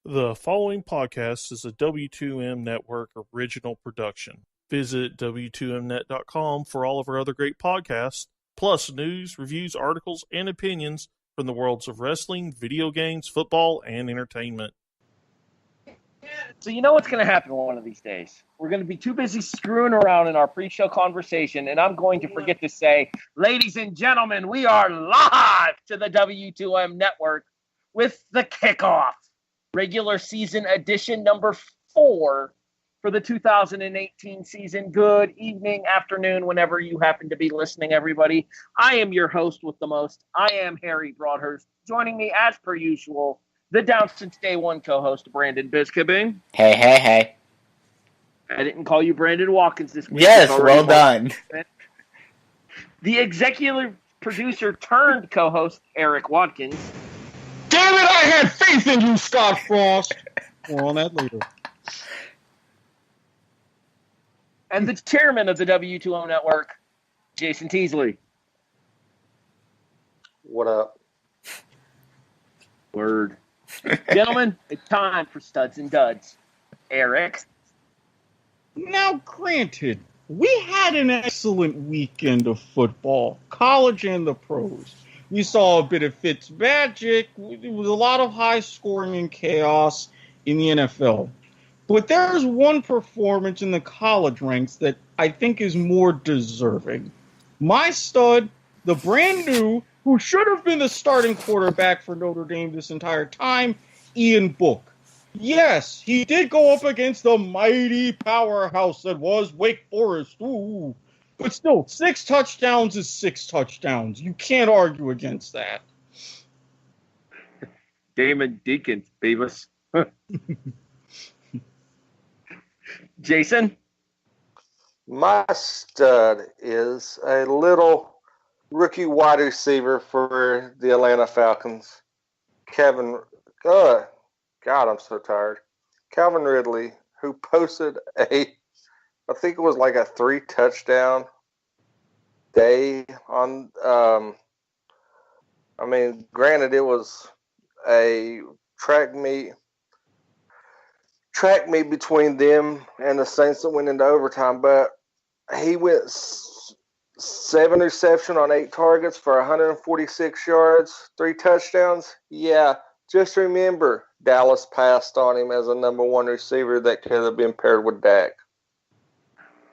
The following podcast is a W2M Network original production. Visit W2Mnet.com for all of our other great podcasts, plus news, reviews, articles, and opinions from the worlds of wrestling, video games, football, and entertainment. So you know what's going to happen one of these days? We're going to be too busy screwing around in our pre-show conversation, and I'm going to forget to say, ladies and gentlemen, we are live to the W2M Network with The Kickoff, regular season edition number 4 for the 2018 season. Good evening, afternoon, whenever you happen to be listening, everybody. I am your host with the most. I am Harry Broadhurst. Joining me, as per usual, the down since day one co-host, Brandon Biskobing. Hey. I didn't call you Brandon Watkins this week. Yes, well done. The executive producer turned co-host, Erik Watkins. Damn it, I had faith in you, Scott Frost. More on that later. And the chairman of the W2M Network, Jason Teasley. What up? Word. Gentlemen, it's time for Studs and Duds. Erik. Now, granted, we had an excellent weekend of football, college and the pros. We saw a bit of Fitzmagic. It was a lot of high scoring and chaos in the NFL. But there's one performance in the college ranks that I think is more deserving. My stud, the brand new, who should have been the starting quarterback for Notre Dame this entire time, Ian Book. Yes, he did go up against the mighty powerhouse that was Wake Forest. Ooh. But still, 6 touchdowns is 6 touchdowns. You can't argue against that. Damon Deacon, Beavis. Jason? My stud is a little rookie wide receiver for the Atlanta Falcons. God, I'm so tired. Calvin Ridley, who posted I think it was like a 3-touchdown day on, granted it was a track meet between them and the Saints that went into overtime, but he went 7 reception on 8 targets for 146 yards, 3 touchdowns. Yeah, just remember, Dallas passed on him as a number 1 receiver that could have been paired with Dak.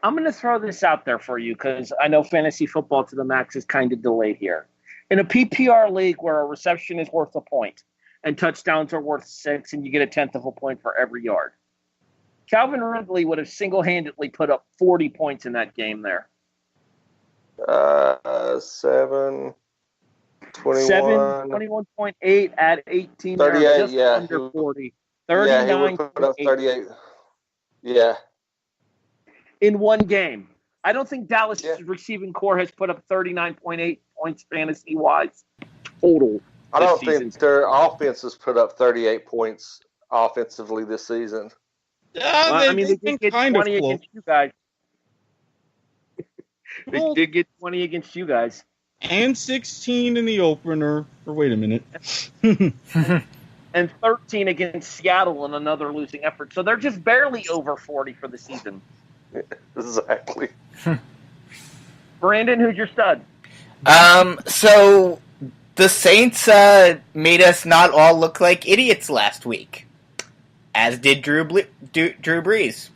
I'm going to throw this out there for you because I know fantasy football to the max is kind of delayed here. In a PPR league where a reception is worth a point and touchdowns are worth 6 and you get a 10th of a point for every yard, Calvin Ridley would have single-handedly put up 40 points in that game there. 7, 21.8 at 18. 38, just yeah. under 40. 39. Yeah, he would put up 38. Yeah. In one game. I don't think Dallas' receiving core has put up 39.8 points fantasy-wise total. I don't think their offense has put up 38 points offensively this season. They did get 20 against you guys. They did get 20 against you guys. And 16 in the opener. Or wait a minute. And 13 against Seattle in another losing effort. So they're just barely over 40 for the season. Exactly. Brandon, who's your stud? So the Saints made us not all look like idiots last week, as did Drew Brees.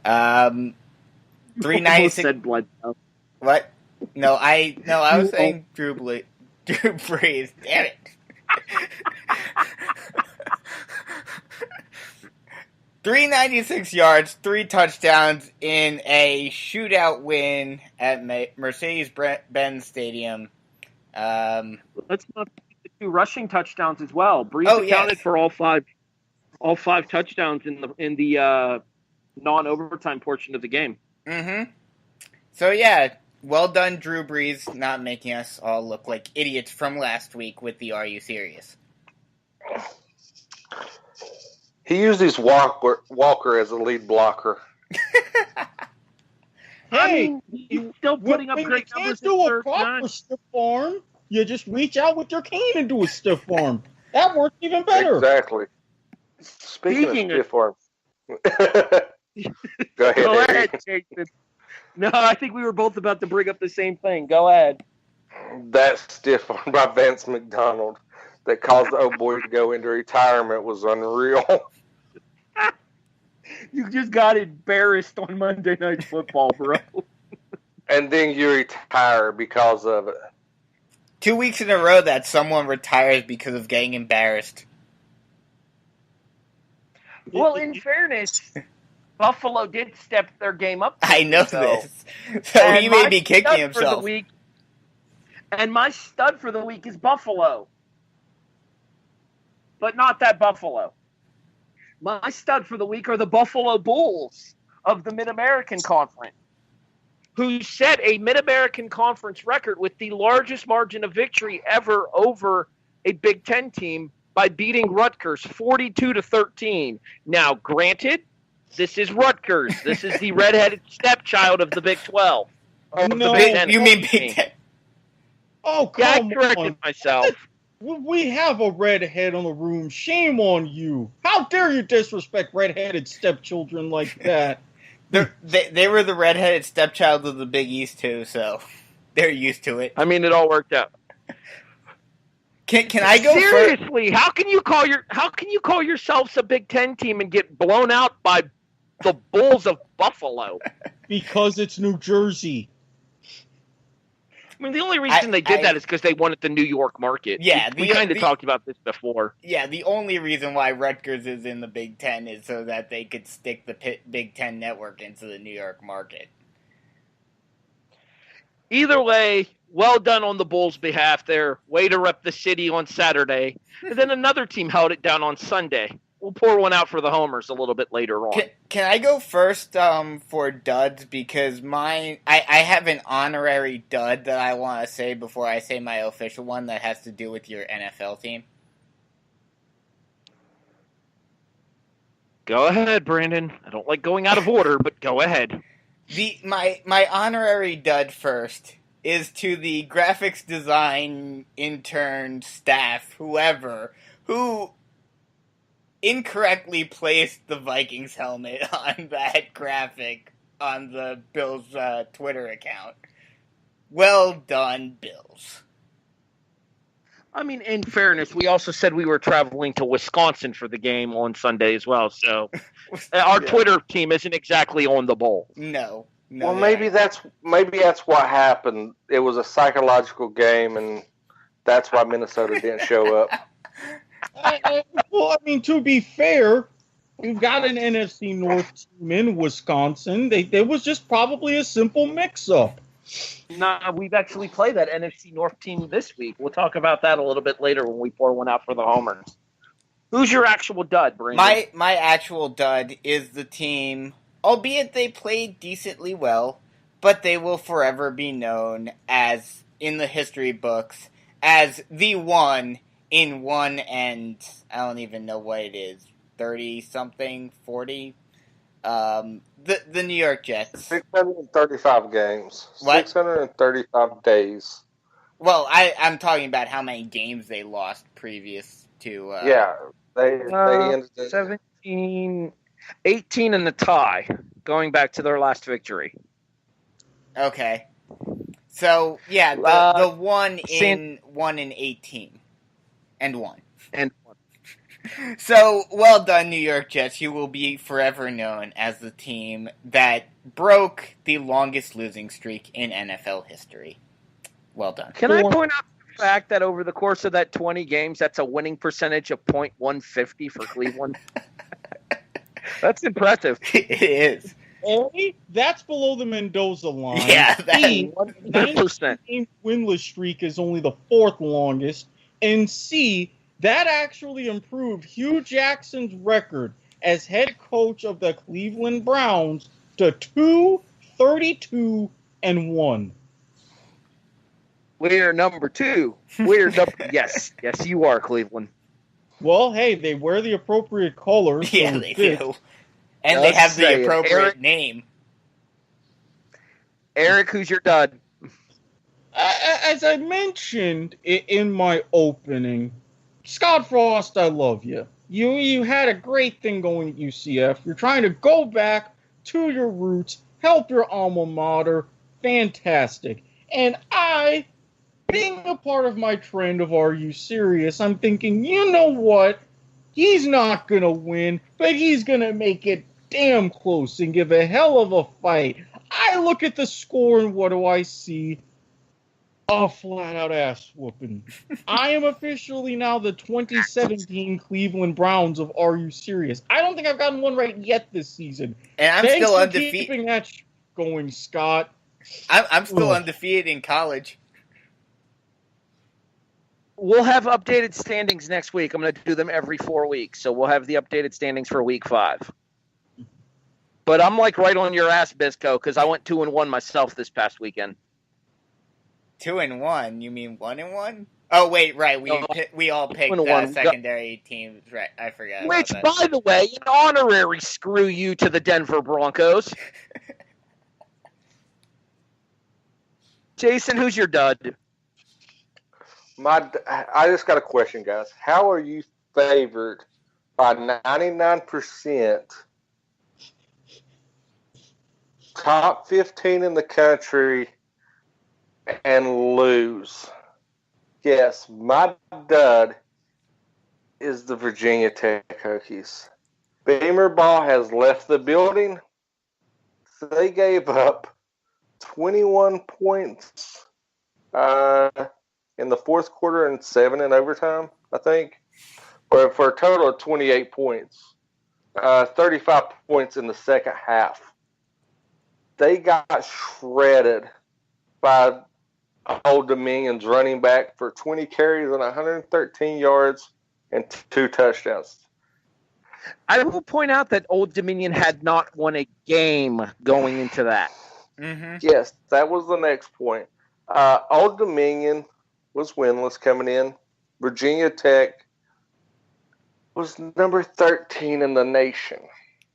396. Said blood. What? No, I was saying Drew Brees. Damn it. 396 yards, 3 touchdowns in a shootout win at Mercedes-Benz Stadium. Let's not forget the 2 rushing touchdowns as well. Brees accounted for all five touchdowns in the non-overtime portion of the game. Mm-hmm. So yeah, well done, Drew Brees, not making us all look like idiots from last week with the "Are you serious?" He used his Walker as a lead blocker. Hey, he's still putting up great numbers. You can't do a proper stiff arm. You just reach out with your cane and do a stiff arm. That works even better. Exactly. Speaking of stiff arms. Go ahead, Go Harry. ahead, Jason. No, I think we were both about to bring up the same thing. Go ahead. That stiff arm by Vance McDonald that caused the old boy to go into retirement was unreal. You just got embarrassed on Monday Night Football, bro. And then you retire because of it. 2 weeks in a row that someone retires because of getting embarrassed. Well, in fairness, Buffalo did step their game up. I know so. this. So And he may my be kicking stud himself. For the week, and my stud for the week is Buffalo. But not that Buffalo. My stud for the week are the Buffalo Bulls of the Mid-American Conference, who set a Mid-American Conference record with the largest margin of victory ever over a Big Ten team by beating Rutgers 42-13. Now, granted, this is Rutgers. This is the redheaded stepchild of the Big 12. No, You mean Big Ten? Oh, Yeah, I come corrected on. myself. We have a redhead on the room. Shame on you. How dare you disrespect redheaded stepchildren like that? They were the redheaded stepchild of the Big East too, so they're used to it. I mean, it all worked out. Can I go seriously? How can you call yourselves a Big Ten team and get blown out by the Bulls of Buffalo? Because it's New Jersey. I mean, the only reason they did that is because they wanted the New York market. Yeah, we kind of talked about this before. Yeah, the only reason why Rutgers is in the Big Ten is so that they could stick the Big Ten network into the New York market. Either way, well done on the Bulls' behalf there. Way to rep the city on Saturday. And then another team held it down on Sunday. We'll pour one out for the homers a little bit later on. Can I go first for duds? Because I have an honorary dud that I want to say before I say my official one that has to do with your NFL team. Go ahead, Brandon. I don't like going out of order, but go ahead. My honorary dud first is to the graphics design intern staff, whoever, who incorrectly placed the Vikings helmet on that graphic on the Bills Twitter account. Well done, Bills. I mean, in fairness, we also said we were traveling to Wisconsin for the game on Sunday as well, so our Twitter team isn't exactly on the bowl. No. Well, maybe that's what happened. It was a psychological game, and that's why Minnesota didn't show up. Well, I mean, to be fair, you've got an NFC North team in Wisconsin. There was just probably a simple mix-up. Nah, we've actually played that NFC North team this week. We'll talk about that a little bit later when we pour one out for the homers. Who's your actual dud, Brandon? My actual dud is the team, albeit they played decently well, but they will forever be known as, in the history books, as the one in one and I don't even know what it is, 30-something, 40? The New York Jets. 635 games. What? 635 days. Well, I'm talking about how many games they lost previous to... they ended 17, 18 in the tie, going back to their last victory. Okay. So, yeah, the 1 in 18. And 1. And 1. So, well done, New York Jets. You will be forever known as the team that broke the longest losing streak in NFL history. Well done. Can I point out the fact that over the course of that 20 games, that's a winning percentage of .150 for Cleveland? That's impressive. It is. A, that's below the Mendoza line. Yeah, B, 100%. 19 winless streak is only the 4th longest. And C, that actually improved Hugh Jackson's record as head coach of the Cleveland Browns to 2-32-1. We're number 2. Yes, you are, Cleveland. Well, hey, they wear the appropriate colors. Yeah, so they do. And they have the appropriate name. Erik, who's your dud? As I mentioned in my opening, Scott Frost, I love you. You had a great thing going at UCF. You're trying to go back to your roots, help your alma mater. Fantastic. And I, being a part of my trend of Are You Serious, I'm thinking, you know what? He's not going to win, but he's going to make it damn close and give a hell of a fight. I look at the score and what do I see? A flat-out ass whooping. I am officially now the 2017 Cleveland Browns of Are You Serious? I don't think I've gotten one right yet this season. And I'm Thanks still for undefeated. keeping that going, Scott. I'm still undefeated in college. We'll have updated standings next week. I'm going to do them every 4 weeks, so we'll have the updated standings for week 5. But I'm like right on your ass, Bisco, because I went 2-1 myself this past weekend. 2-1? You mean 1-1? Oh wait, right. We all picked secondary teams. Right, I forgot. Which, by the way, an honorary screw you to the Denver Broncos. Jason, who's your dud? I just got a question, guys. How are you favored by 99%, top 15 in the country, and lose? Yes, my dud is the Virginia Tech Hokies. Beamer Ball has left the building. They gave up 21 points in the fourth quarter and 7 in overtime, I think, for a total of 28 points. 35 points in the second half. They got shredded by Old Dominion's running back for 20 carries and 113 yards and 2 touchdowns. I will point out that Old Dominion had not won a game going into that. Mm-hmm. Yes, that was the next point. Old Dominion was winless coming in. Virginia Tech was number 13 in the nation.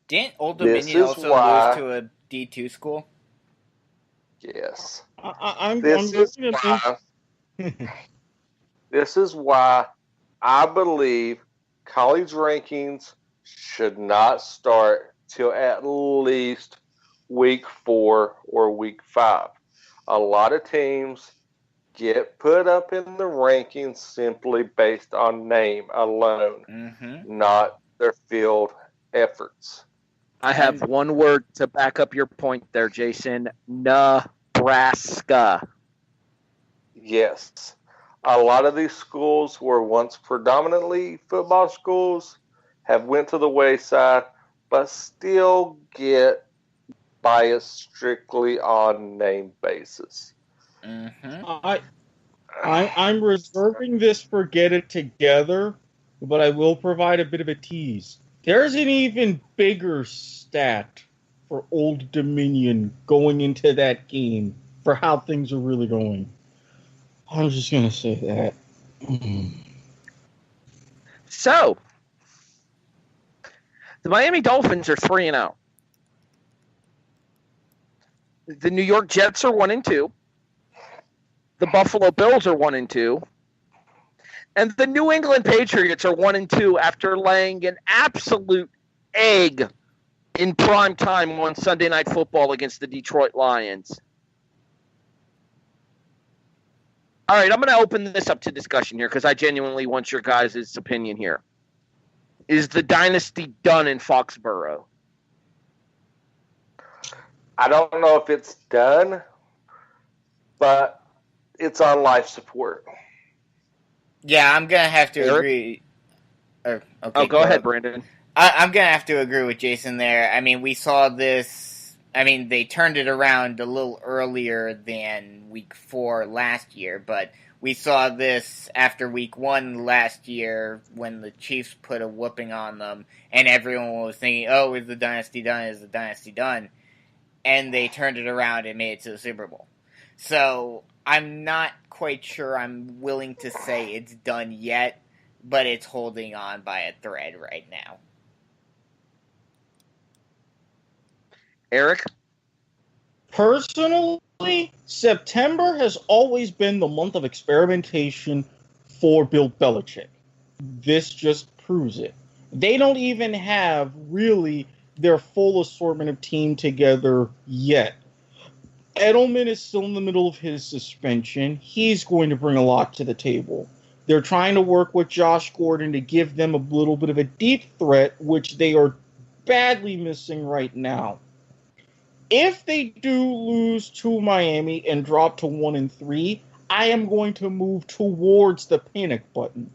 Didn't Old Dominion also lose to a D2 school? Yes. This is why I believe college rankings should not start till at least week 4 or week 5. A lot of teams get put up in the rankings simply based on name alone, not their field efforts. I have one word to back up your point there, Jason. Nebraska. Yes. A lot of these schools were once predominantly football schools, have went to the wayside, but still get biased strictly on name basis. I'm reserving this for Get It Together, but I will provide a bit of a tease. There's an even bigger stat for Old Dominion going into that game for how things are really going. I'm just going to say that. So, the Miami Dolphins are 3-0. The New York Jets are 1-2. The Buffalo Bills are 1-2. And the New England Patriots are 1-2 after laying an absolute egg in prime time on Sunday Night Football against the Detroit Lions. All right, I'm going to open this up to discussion here because I genuinely want your guys' opinion here. Is the dynasty done in Foxborough? I don't know if it's done, but it's on life support. Yeah, I'm going to have to agree. Go ahead, Brandon. I'm going to have to agree with Jason there. I mean, we saw this. I mean, they turned it around a little earlier than week 4 last year, but we saw this after week 1 last year when the Chiefs put a whooping on them, and everyone was thinking, oh, is the dynasty done? Is the dynasty done? And they turned it around and made it to the Super Bowl. So I'm not quite sure I'm willing to say it's done yet, but it's holding on by a thread right now. Erik? Personally, September has always been the month of experimentation for Bill Belichick. This just proves it. They don't even have really their full assortment of team together yet. Edelman is still in the middle of his suspension. He's going to bring a lot to the table. They're trying to work with Josh Gordon to give them a little bit of a deep threat, which they are badly missing right now. If they do lose to Miami and drop to 1-3, I am going to move towards the panic button.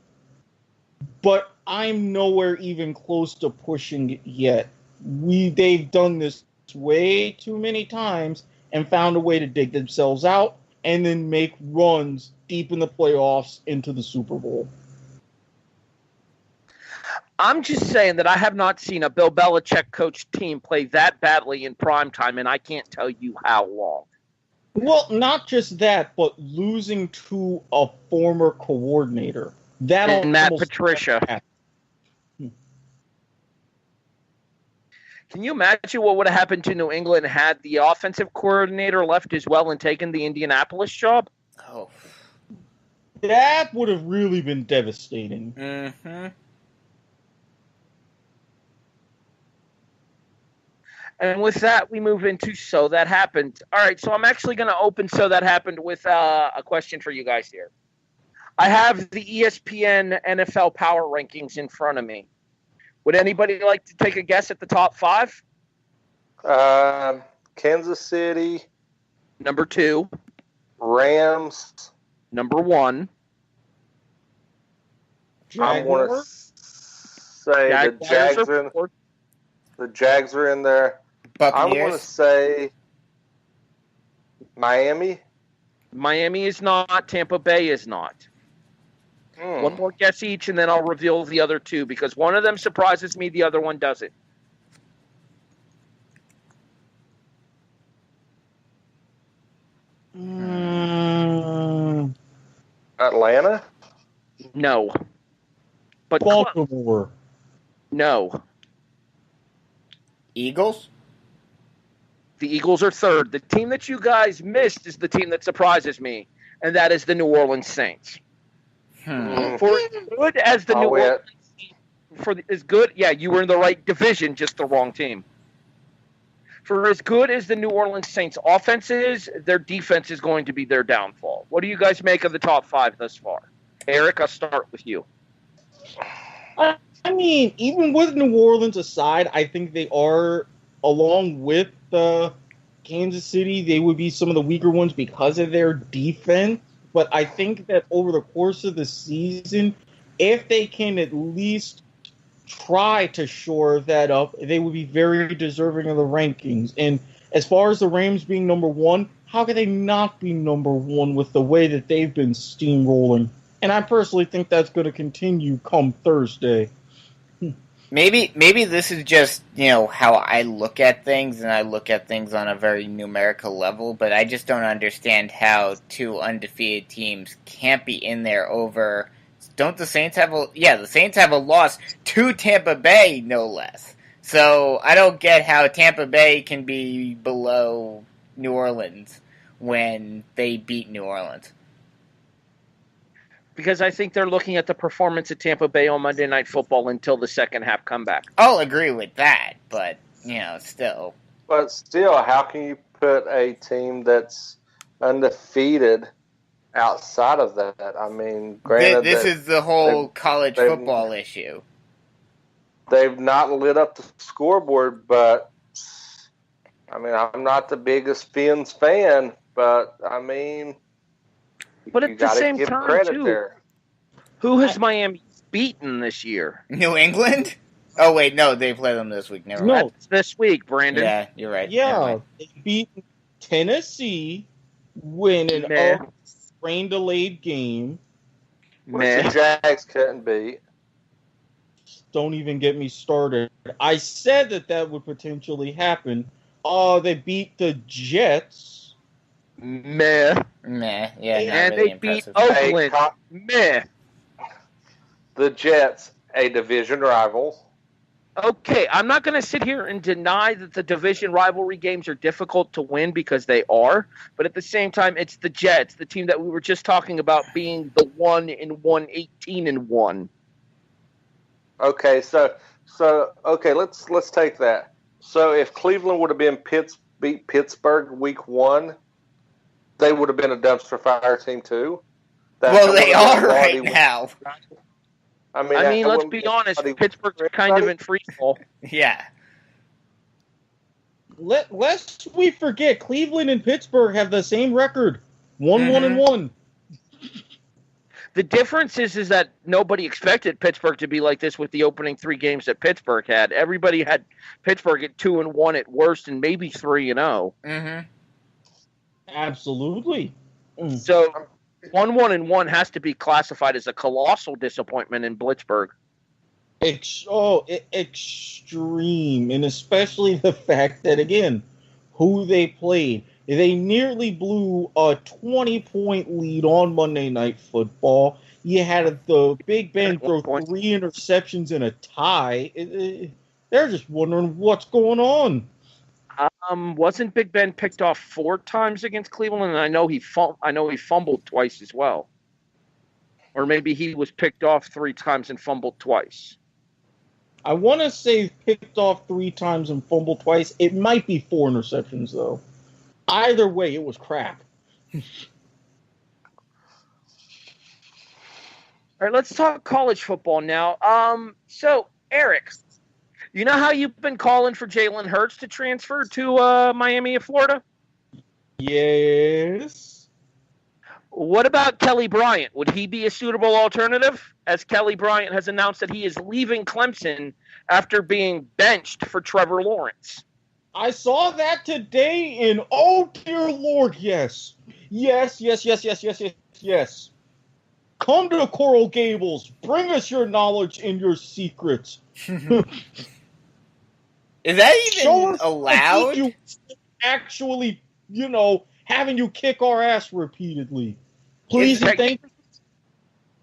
But I'm nowhere even close to pushing it yet. They've done this way too many times and found a way to dig themselves out and then make runs deep in the playoffs into the Super Bowl. I'm just saying that I have not seen a Bill Belichick coached team play that badly in primetime, and I can't tell you how long. Well, not just that, but losing to a former coordinator. And Matt Patricia. Can you imagine what would have happened to New England had the offensive coordinator left as well and taken the Indianapolis job? Oh. That would have really been devastating. Mm-hmm. And with that, we move into So That Happened. All right, so I'm actually going to open So That Happened with a question for you guys here. I have the ESPN NFL Power Rankings in front of me. Would anybody like to take a guess at the top 5? Kansas City. Number 2. Rams. Number 1. I want to say the Jags are in there. Buccaneers. I want to say Miami. Miami is not. Tampa Bay is not. One more guess each, and then I'll reveal the other 2, because one of them surprises me, the other one doesn't. Atlanta? No. But Baltimore. No. Eagles? The Eagles are 3rd. The team that you guys missed is the team that surprises me, and that is the New Orleans Saints. For as good as the New Orleans you were in the right division, just the wrong team. For as good as the New Orleans Saints offense is, their defense is going to be their downfall. What do you guys make of the top 5 thus far? Erik, I'll start with you. I mean, even with New Orleans aside, I think they are, along with Kansas City, they would be some of the weaker ones because of their defense. But I think that over the course of the season, if they can at least try to shore that up, they would be very deserving of the rankings. And as far as the Rams being number 1, how could they not be number 1 with the way that they've been steamrolling? And I personally think that's going to continue come Thursday. Maybe this is just, how I look at things, and I look at things on a very numerical level, but I just don't understand how 2 undefeated teams can't be in there over... Don't the Saints have the Saints have a loss to Tampa Bay, no less. So I don't get how Tampa Bay can be below New Orleans when they beat New Orleans. Because I think they're looking at the performance of Tampa Bay on Monday Night Football until the second half comeback. I'll agree with that, but, still. But still, how can you put a team that's undefeated outside of that? I mean, granted, this is the whole college football issue. They've not lit up the scoreboard, but, I mean, I'm not the biggest Fins fan, but, I mean... But at the same time, too, who has Miami beaten this year? New England? Oh, wait, no, they play them this week. Never mind. It's this week, Brandon. Yeah, you're right. Yeah, they beat Tennessee, win an rain-delayed game. Which the Jags couldn't beat. Don't even get me started. I said that would potentially happen. They beat the Jets. Meh. Yeah, and really they beat impressive. Oakland. Meh. The Jets, a division rival. Okay, I'm not going to sit here and deny that the division rivalry games are difficult to win, because they are. But at the same time, it's the Jets, the team that we were just talking about being the 1-1, 18-1. Okay, so okay, let's take that. So if Cleveland would have beat Pittsburgh week 1, they would have been a dumpster fire team too. Well, they are right now. I mean, let's be honest. Pittsburgh's kind of in free fall. Yeah. Lest we forget, Cleveland and Pittsburgh have the same record, 1-1-1. The difference is that nobody expected Pittsburgh to be like this with the opening 3 games that Pittsburgh had. Everybody had Pittsburgh at 2-1 at worst, and maybe 3-0. Mm-hmm. Absolutely. So 1-1-1 has to be classified as a colossal disappointment in Blitzburg. Extreme, and especially the fact that, again, who they played. They nearly blew a 20-point lead on Monday Night Football. You had the Big Ben throw 3 interceptions in a tie. They're just wondering what's going on. Wasn't Big Ben picked off 4 times against Cleveland? And I know he fumbled twice as well. Or maybe he was picked off 3 times and fumbled twice. I want to say picked off 3 times and fumbled twice. It might be 4 interceptions, though. Either way, it was crap. All right, let's talk college football now. So, Erik, you know how you've been calling for Jalen Hurts to transfer to Miami of Florida? Yes. What about Kelly Bryant? Would he be a suitable alternative? As Kelly Bryant has announced that he is leaving Clemson after being benched for Trevor Lawrence. I saw that today, and oh dear Lord, yes. Yes. Come to Coral Gables. Bring us your knowledge and your secrets. Is that even allowed? You actually, having you kick our ass repeatedly. Please and thank you.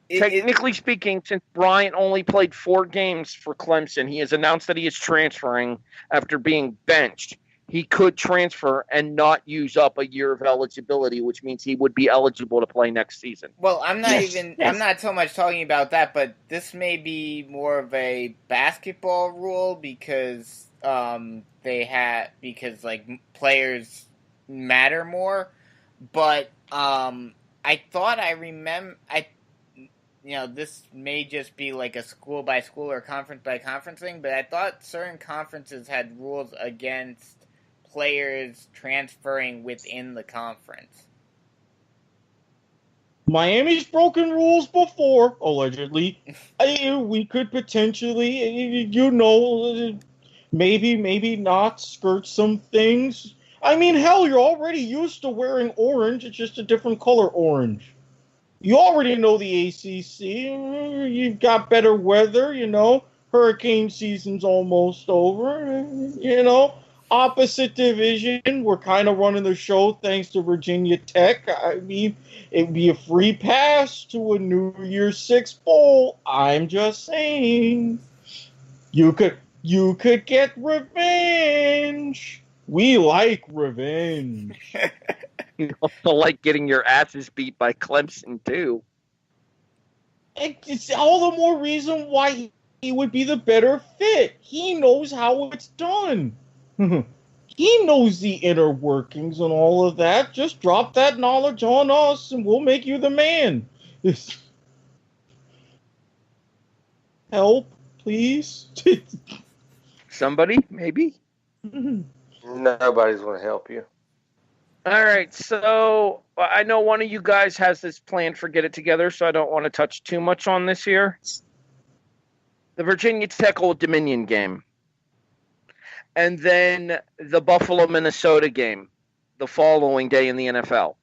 Technically speaking, since Bryant only played 4 games for Clemson, he has announced that he is transferring after being benched. He could transfer and not use up a year of eligibility, which means he would be eligible to play next season. Well, I'm not so much talking about that, but this may be more of a basketball rule because players matter more. But I thought I remember this may just be like a school by school or conference by conference thing, but I thought certain conferences had rules against players transferring within the conference. Miami's broken rules before, allegedly. We could potentially, maybe not skirt some things. I mean, hell, you're already used to wearing orange. It's just a different color orange. You already know the ACC. You've got better weather, Hurricane season's almost over, Opposite division, we're kind of running the show thanks to Virginia Tech. I mean, it'd be a free pass to a New Year's Six bowl. I'm just saying. You could get revenge. We like revenge. You also like getting your asses beat by Clemson, too. It's all the more reason why he would be the better fit. He knows how it's done. He knows the inner workings and all of that. Just drop that knowledge on us and we'll make you the man. Help, please. Somebody, maybe? Nobody's going to help you. All right, so I know one of you guys has this plan for Get It Together, so I don't want to touch too much on this here. The Virginia Tech Old Dominion game. And then the Buffalo-Minnesota game the following day in the NFL.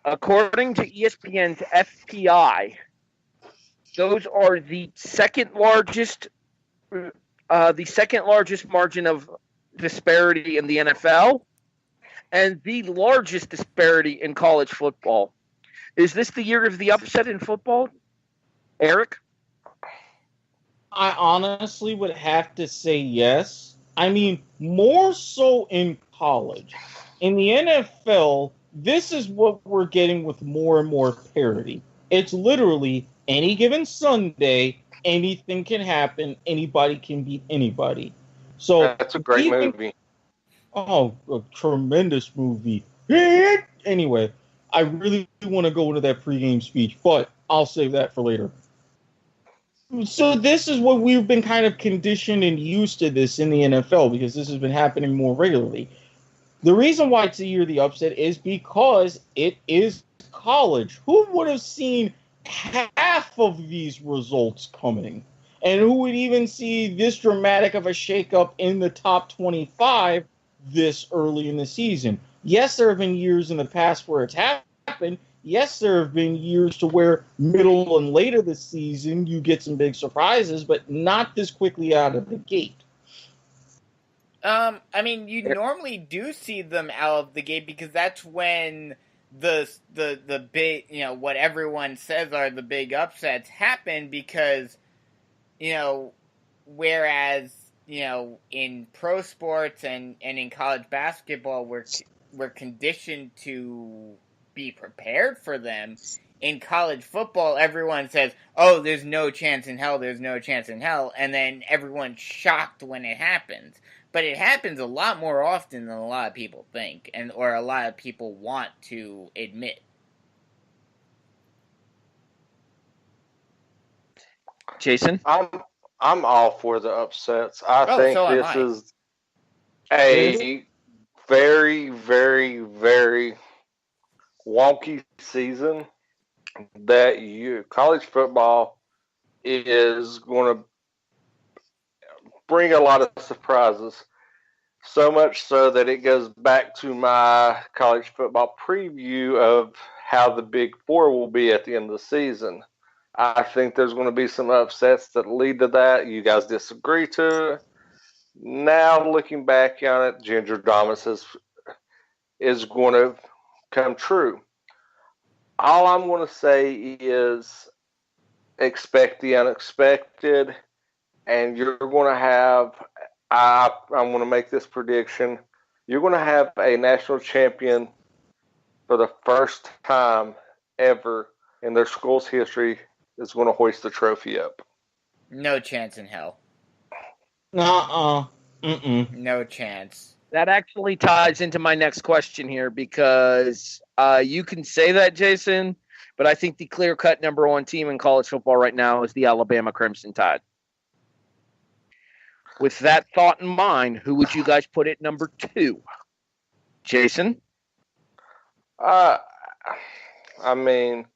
According to ESPN's FPI, those are the second largest margin of disparity in the NFL and the largest disparity in college football. Is this the year of the upset in football, Erik? I honestly would have to say yes. I mean, more so in college. In the NFL, this is what we're getting with more and more parity. It's literally any given Sunday, anything can happen. Anybody can beat anybody. So That's a great movie. A tremendous movie. Anyway, I really want to go into that pregame speech, but I'll save that for later. So this is what we've been kind of conditioned and used to this in the NFL, because this has been happening more regularly. The reason why it's a year of the upset is because it is college. Who would have seen half of these results coming? And who would even see this dramatic of a shakeup in the top 25 this early in the season? Yes, there have been years in the past where it's happened. Yes, there have been years to where middle and later this season you get some big surprises, but not this quickly out of the gate. I mean, you normally do see them out of the gate because that's when the big, what everyone says are the big upsets happen, because, whereas, in pro sports and in college basketball, we're conditioned to be prepared for them. In college football, everyone says, oh, there's no chance in hell, there's no chance in hell, and then everyone's shocked when it happens. But it happens a lot more often than a lot of people think, or a lot of people want to admit. Jason? I'm all for the upsets. I think this is a very, very, very wonky season that college football is going to bring a lot of surprises. So much so that it goes back to my college football preview of how the Big Four will be at the end of the season. I think there's going to be some upsets that lead to that. You guys disagree to it. Now, looking back on it, Ginger Domus is going to come true. All I'm going to say is expect the unexpected, and you're going to have, I'm going to make this prediction, you're going to have a national champion for the first time ever in their school's history is going to hoist the trophy up. No chance in hell. No chance. That actually ties into my next question here, because you can say that, Jason, but I think the clear-cut number one team in college football right now is the Alabama Crimson Tide. With that thought in mind, who would you guys put at number 2? Jason? I mean,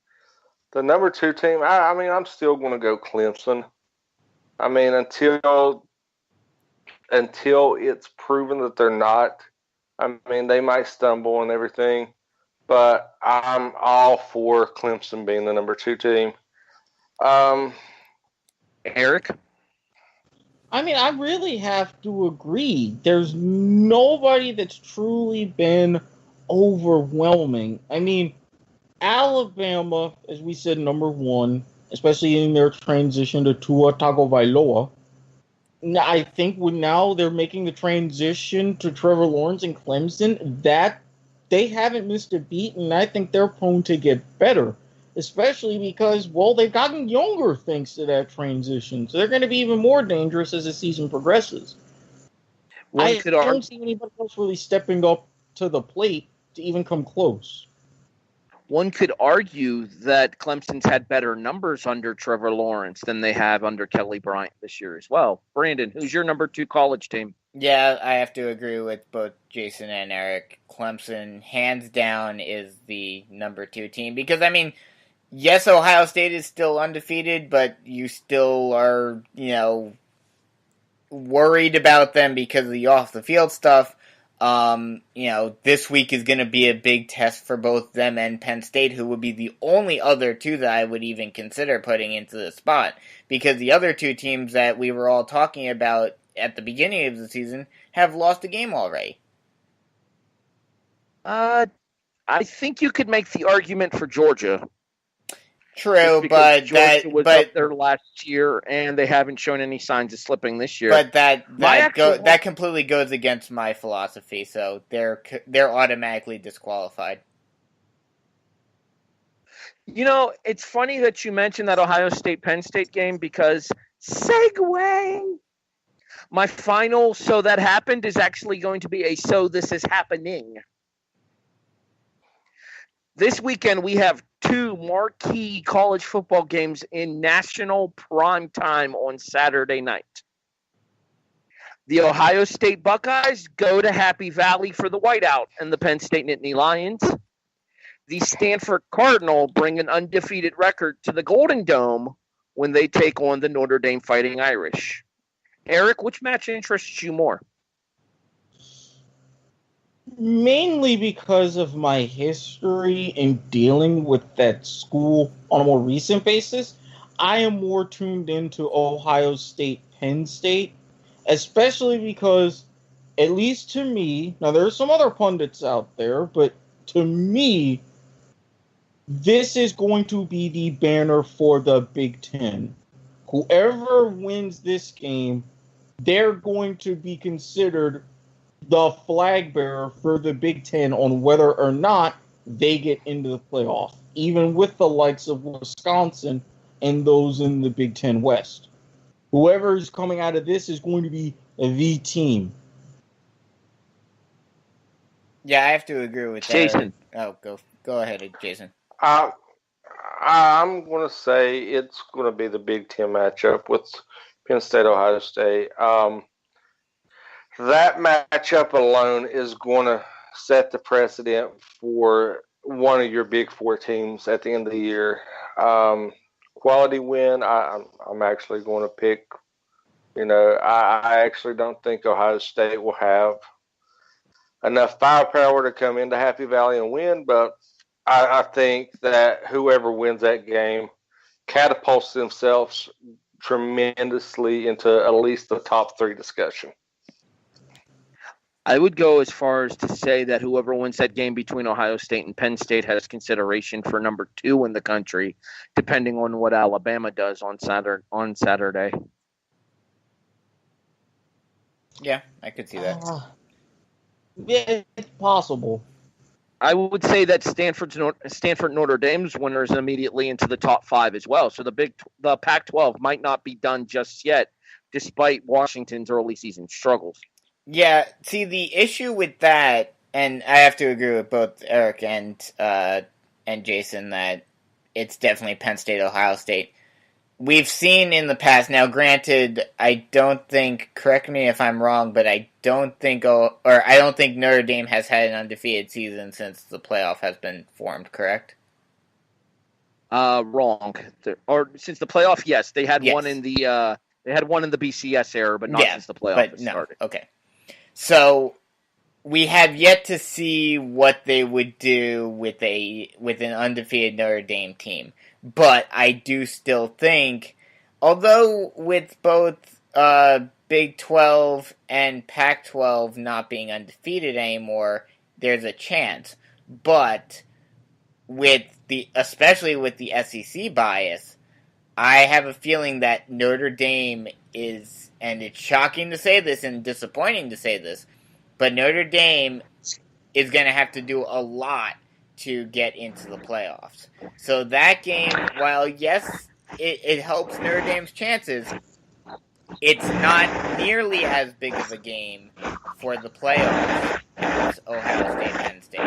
the number 2 team, I'm still going to go Clemson. I mean, until it's proven that they're not. I mean, they might stumble and everything, but I'm all for Clemson being the number 2 team. Erik? I mean, I really have to agree. There's nobody that's truly been overwhelming. I mean, Alabama, as we said, number 1, especially in their transition to Tua Tagovailoa. I think now they're making the transition to Trevor Lawrence and Clemson, that they haven't missed a beat, and I think they're prone to get better, especially because, well, they've gotten younger thanks to that transition. So they're going to be even more dangerous as the season progresses. I don't see anybody else really stepping up to the plate to even come close. One could argue that Clemson's had better numbers under Trevor Lawrence than they have under Kelly Bryant this year as well. Brandon, who's your number 2 college team? Yeah, I have to agree with both Jason and Erik. Clemson, hands down, is the number 2 team. Because, I mean, yes, Ohio State is still undefeated, but you still are, worried about them because of the off-the-field stuff. This week is going to be a big test for both them and Penn State, who would be the only other 2 that I would even consider putting into the spot, because the other 2 teams that we were all talking about at the beginning of the season have lost a game already. I think you could make the argument for Georgia. True, but Georgia was up there last year, and they haven't shown any signs of slipping this year. But that completely goes against my philosophy. So they're automatically disqualified. It's funny that you mentioned that Ohio State-Penn State game because segue. My final "so that happened" is actually going to be a "so this is happening." This weekend, we have two marquee college football games in national prime time on Saturday night. The Ohio State Buckeyes go to Happy Valley for the whiteout, and the Penn State Nittany Lions. The Stanford Cardinal bring an undefeated record to the Golden Dome when they take on the Notre Dame Fighting Irish. Erik, which match interests you more? Mainly because of my history in dealing with that school on a more recent basis, I am more tuned into Ohio State, Penn State, especially because, at least to me, now there are some other pundits out there, but to me, this is going to be the banner for the Big Ten. Whoever wins this game, they're going to be considered the flag bearer for the Big Ten on whether or not they get into the playoff, even with the likes of Wisconsin and those in the Big Ten West. Whoever is coming out of this is going to be the team. Yeah, I have to agree with that. Jason. Oh, go ahead, Jason. I'm going to say it's going to be the Big Ten matchup with Penn State, Ohio State. That matchup alone is going to set the precedent for one of your Big Four teams at the end of the year. Quality win, I'm actually going to pick. I actually don't think Ohio State will have enough firepower to come into Happy Valley and win, but I think that whoever wins that game catapults themselves tremendously into at least the top three discussion. I would go as far as to say that whoever wins that game between Ohio State and Penn State has consideration for number 2 in the country, depending on what Alabama does on Saturday. Yeah, I could see that. Yeah, it's possible. I would say that Stanford Notre Dame's winners immediately into the top 5 as well. So the Pac-12 might not be done just yet, despite Washington's early season struggles. Yeah, see, the issue with that, and I have to agree with both Erik and Jason that it's definitely Penn State, Ohio State. We've seen in the past, now granted, I don't think, correct me if I'm wrong, but I don't think Notre Dame has had an undefeated season since the playoff has been formed, correct? Wrong. Or since the playoff, yes, they had Yes. one in the BCS era, but not since the playoff started. Okay. So we have yet to see what they would do with an undefeated Notre Dame team. But I do still think, although with both Big 12 and Pac-12 not being undefeated anymore, there's a chance. But especially with the SEC bias, I have a feeling that Notre Dame is, and it's shocking to say this and disappointing to say this, but Notre Dame is going to have to do a lot to get into the playoffs. So that game, while yes, it helps Notre Dame's chances, it's not nearly as big of a game for the playoffs as Ohio State, Penn State.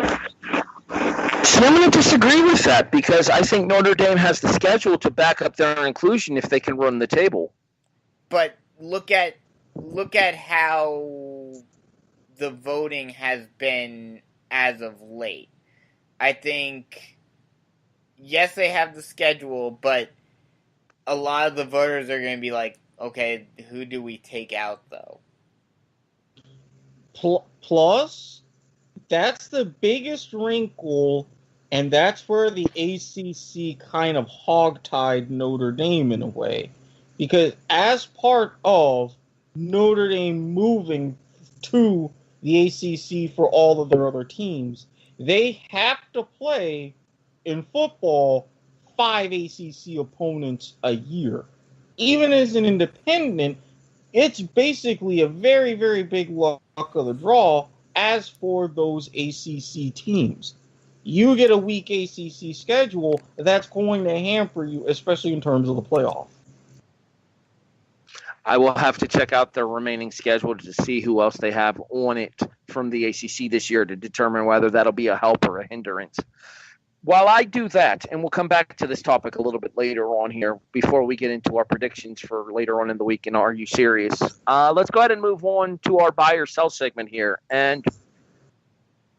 So I'm going to disagree with that because I think Notre Dame has the schedule to back up their inclusion if they can run the table. But look at how the voting has been as of late. I think, yes, they have the schedule, but a lot of the voters are going to be like, okay, who do we take out, though? Plus, that's the biggest wrinkle, and that's where the ACC kind of hogtied Notre Dame in a way. Because as part of Notre Dame moving to the ACC for all of their other teams, they have to play in football 5 ACC opponents a year. Even as an independent, it's basically a very, very big luck of the draw as for those ACC teams. You get a weak ACC schedule, that's going to hamper you, especially in terms of the playoff. I will have to check out their remaining schedule to see who else they have on it from the ACC this year to determine whether that'll be a help or a hindrance. While I do that, and we'll come back to this topic a little bit later on here before we get into our predictions for later on in the week in Are You Serious? Let's go ahead and move on to our buy or sell segment here. And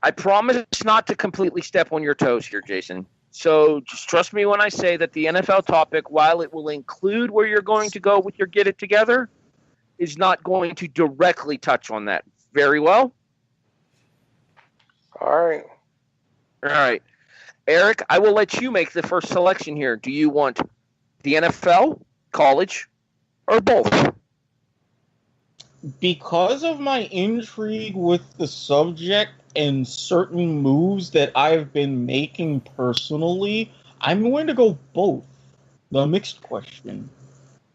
I promise not to completely step on your toes here, Jason. So just trust me when I say that the NFL topic, while it will include where you're going to go with your get it together, is not going to directly touch on that. Very well? All right. All right. Erik, I will let you make the first selection here. Do you want the NFL, college, or both? Because of my intrigue with the subject and certain moves that I've been making personally, I'm going to go both. The mixed question.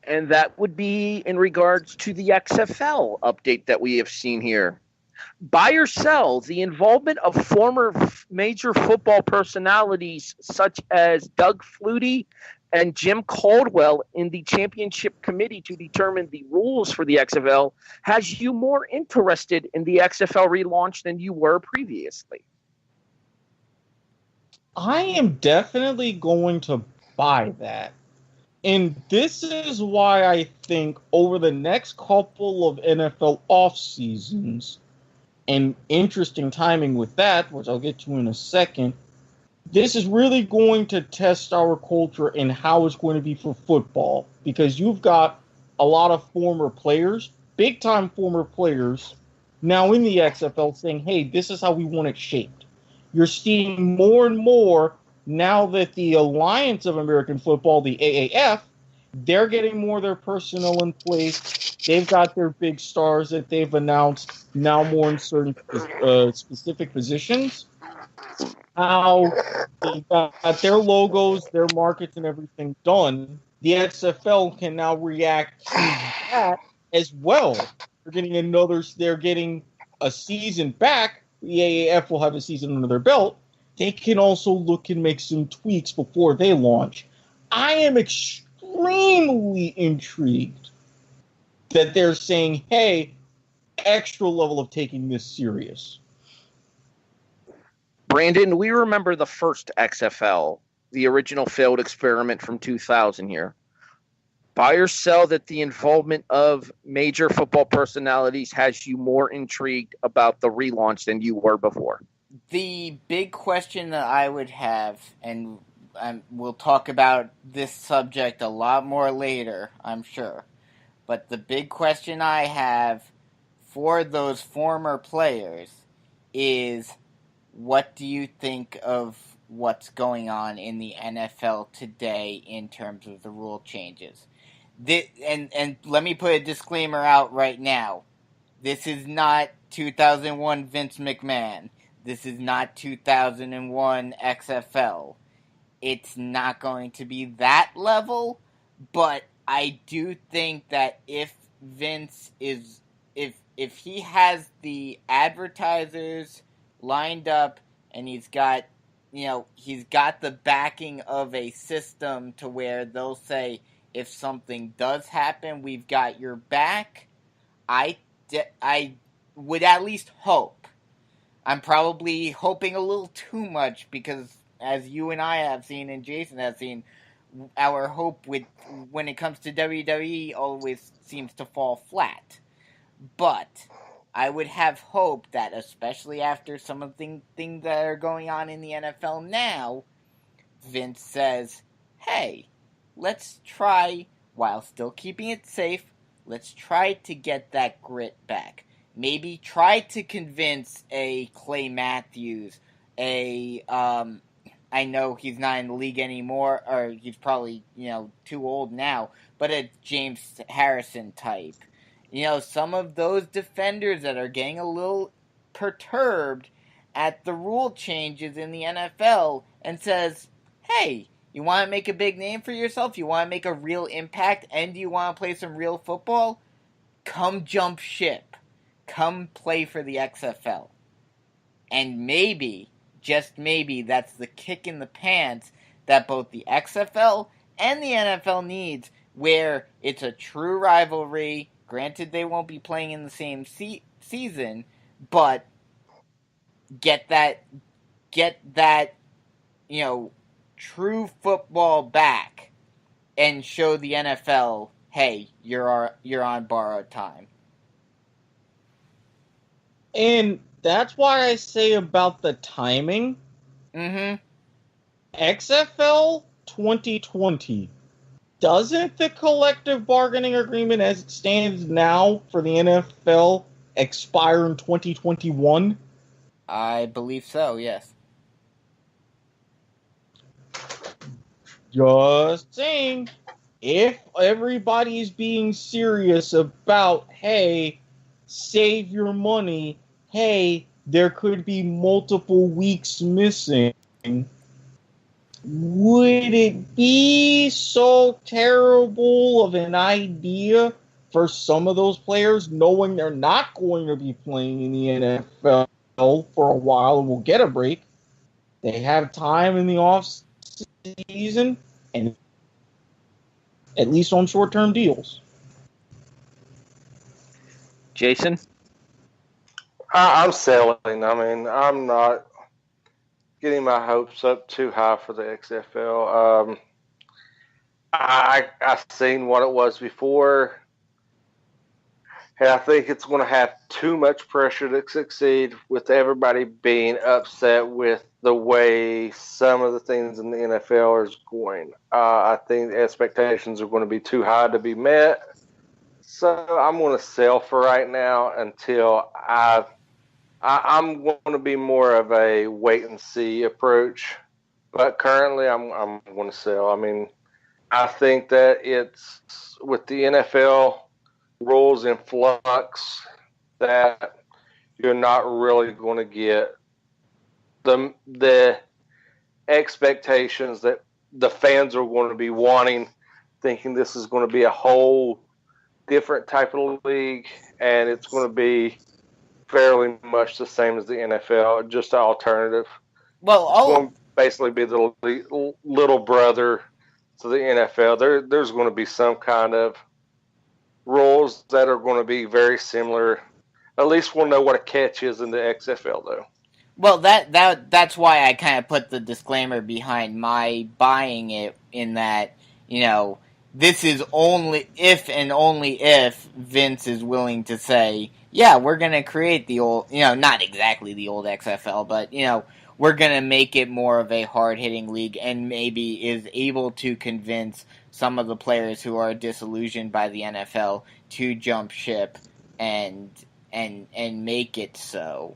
And that would be in regards to the XFL update that we have seen here. Buy or sell the involvement of former major football personalities such as Doug Flutie and Jim Caldwell in the championship committee to determine the rules for the XFL has you more interested in the XFL relaunch than you were previously? I am definitely going to buy that. And this is why I think over the next couple of NFL off seasons, and interesting timing with that, which I'll get to in a second, this is really going to test our culture and how it's going to be for football. Because you've got a lot of former players, big-time former players, now in the XFL saying, hey, this is how we want it shaped. You're seeing more and more now that the Alliance of American Football, the AAF, they're getting more of their personnel in place. They've got their big stars that they've announced now more in certain specific positions. How they've got their logos, their markets, and everything done. The XFL can now react to that as well. They're getting a season back. The AAF will have a season under their belt. They can also look and make some tweaks before they launch. I am extremely intrigued that they're saying, hey, extra level of taking this serious. Brandon, we remember the first XFL, the original failed experiment from 2000 here. Buy or sell that the involvement of major football personalities has you more intrigued about the relaunch than you were before? The big question that I would have, and we'll talk about this subject a lot more later, I'm sure, but the big question I have for those former players is, what do you think of what's going on in the NFL today in terms of the rule changes? And let me put a disclaimer out right now. This is not 2001 Vince McMahon. This is not 2001 XFL. It's not going to be that level, but I do think that if Vince is, if he has the advertisers lined up and he's got the backing of a system to where they'll say, if something does happen, we've got your back. I would at least hope. I'm probably hoping a little too much because, as you and I have seen and Jason has seen, our hope when it comes to WWE always seems to fall flat. But I would have hope that, especially after some of the things that are going on in the NFL now, Vince says, hey, let's try, while still keeping it safe, let's try to get that grit back. Maybe try to convince a Clay Matthews, I know he's not in the league anymore, or he's probably, too old now, but a James Harrison type. Some of those defenders that are getting a little perturbed at the rule changes in the NFL and says, hey, you want to make a big name for yourself? You want to make a real impact? And you want to play some real football? Come jump ship. Come play for the XFL. And maybe just maybe, that's the kick in the pants that both the XFL and the NFL needs, where it's a true rivalry. Granted, they won't be playing in the same season, but get that, true football back and show the NFL, hey, you're on borrowed time. And that's why I say about the timing. Mm-hmm. XFL 2020. Doesn't the collective bargaining agreement as it stands now for the NFL expire in 2021? I believe so, yes. Just saying. If everybody's being serious about, hey, save your money, hey, there could be multiple weeks missing, would it be so terrible of an idea for some of those players, knowing they're not going to be playing in the NFL for a while and will get a break? They have time in the off season, and at least on short-term deals. Jason? I'm selling. I mean, I'm not getting my hopes up too high for the XFL. I've seen what it was before, and I think it's going to have too much pressure to succeed, with everybody being upset with the way some of the things in the NFL is going. I think the expectations are going to be too high to be met. So I'm going to sell for right now until I'm going to be more of a wait and see approach. But currently I'm going to sell. I mean, I think that it's with the NFL rules in flux that you're not really going to get the expectations that the fans are going to be wanting, thinking this is going to be a whole different type of league, and it's going to be fairly much the same as the NFL, just an alternative. Well, it's going to basically be the little brother to the NFL. There's going to be some kind of rules that are going to be very similar. At least we'll know what a catch is in the XFL, though. Well, that's why I kind of put the disclaimer behind my buying it, in that, this is only if and only if Vince is willing to say, yeah, we're going to create the old, not exactly the old XFL, but, we're going to make it more of a hard-hitting league, and maybe is able to convince some of the players who are disillusioned by the NFL to jump ship and make it so.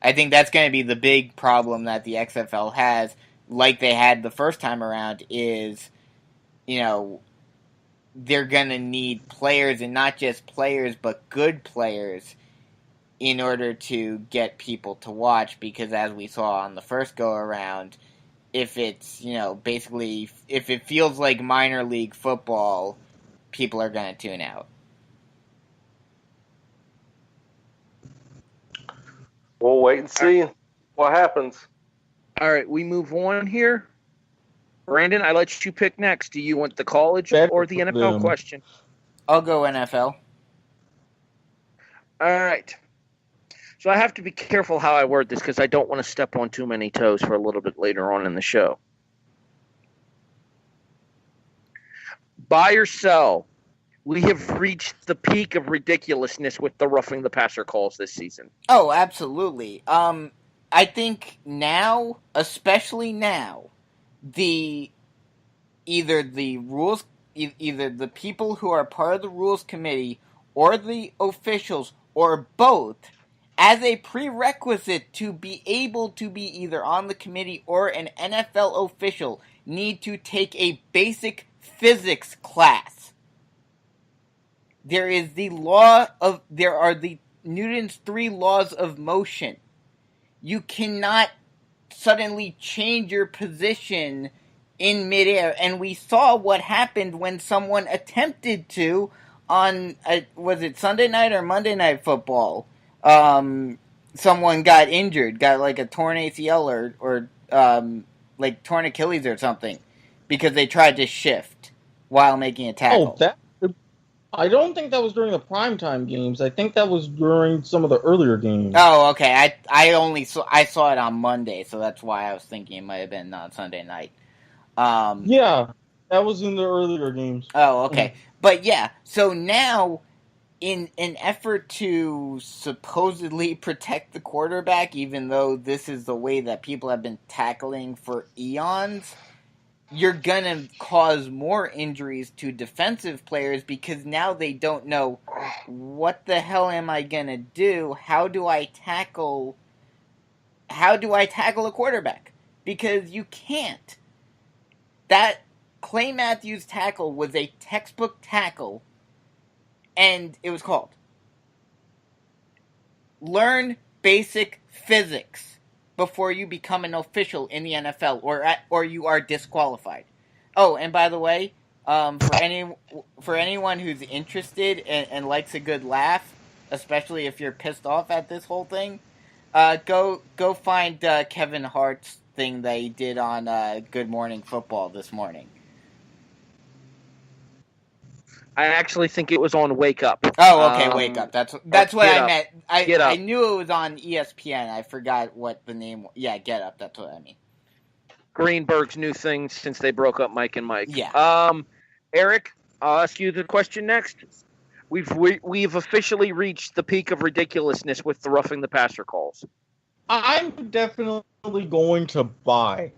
I think that's going to be the big problem that the XFL has, like they had the first time around, is, they're going to need players, and not just players, but good players, in order to get people to watch, because as we saw on the first go-around, if it's, basically, if it feels like minor league football, people are going to tune out. We'll wait and see what happens. All right, we move on here. Brandon, I let you pick next. Do you want the college or the NFL question? I'll go NFL. All right. So I have to be careful how I word this, because I don't want to step on too many toes for a little bit later on in the show. Buy or sell? We have reached the peak of ridiculousness with the roughing the passer calls this season. Oh, absolutely. I think now, especially now, either the people who are part of the rules committee or the officials or both, as a prerequisite to be able to be either on the committee or an NFL official, need to take a basic physics class. There are the Newton's 3 laws of motion. You cannot suddenly change your position in midair, and we saw what happened when someone attempted to on, was it Sunday night or Monday Night Football? someone got injured, got like a torn ACL or like torn Achilles or something, because they tried to shift while making a tackle. I don't think that was during the primetime games. I think that was during some of the earlier games. Oh, okay. I saw it on Monday, so that's why I was thinking it might have been on Sunday night. Yeah, that was in the earlier games. Oh, okay. But yeah, so now, in an effort to supposedly protect the quarterback, even though this is the way that people have been tackling for eons, you're going to cause more injuries to defensive players because now they don't know, what the hell am I going to do? How do I tackle a quarterback? Because you can't. That Clay Matthews tackle was a textbook tackle, and it was called. Learn basic physics before you become an official in the NFL, or you are disqualified. Oh, and by the way, for anyone who's interested and likes a good laugh, especially if you're pissed off at this whole thing, go find Kevin Hart's thing that he did on Good Morning Football this morning. I actually think it was on Wake Up. Oh, okay, Wake Up. That's what I meant. I knew it was on ESPN. I forgot what the name was. Yeah, Get Up. That's what I mean. Greenberg's new thing since they broke up Mike and Mike. Yeah. Eric, I'll ask you the question next. We've officially reached the peak of ridiculousness with the roughing the passer calls. I'm definitely going to buy.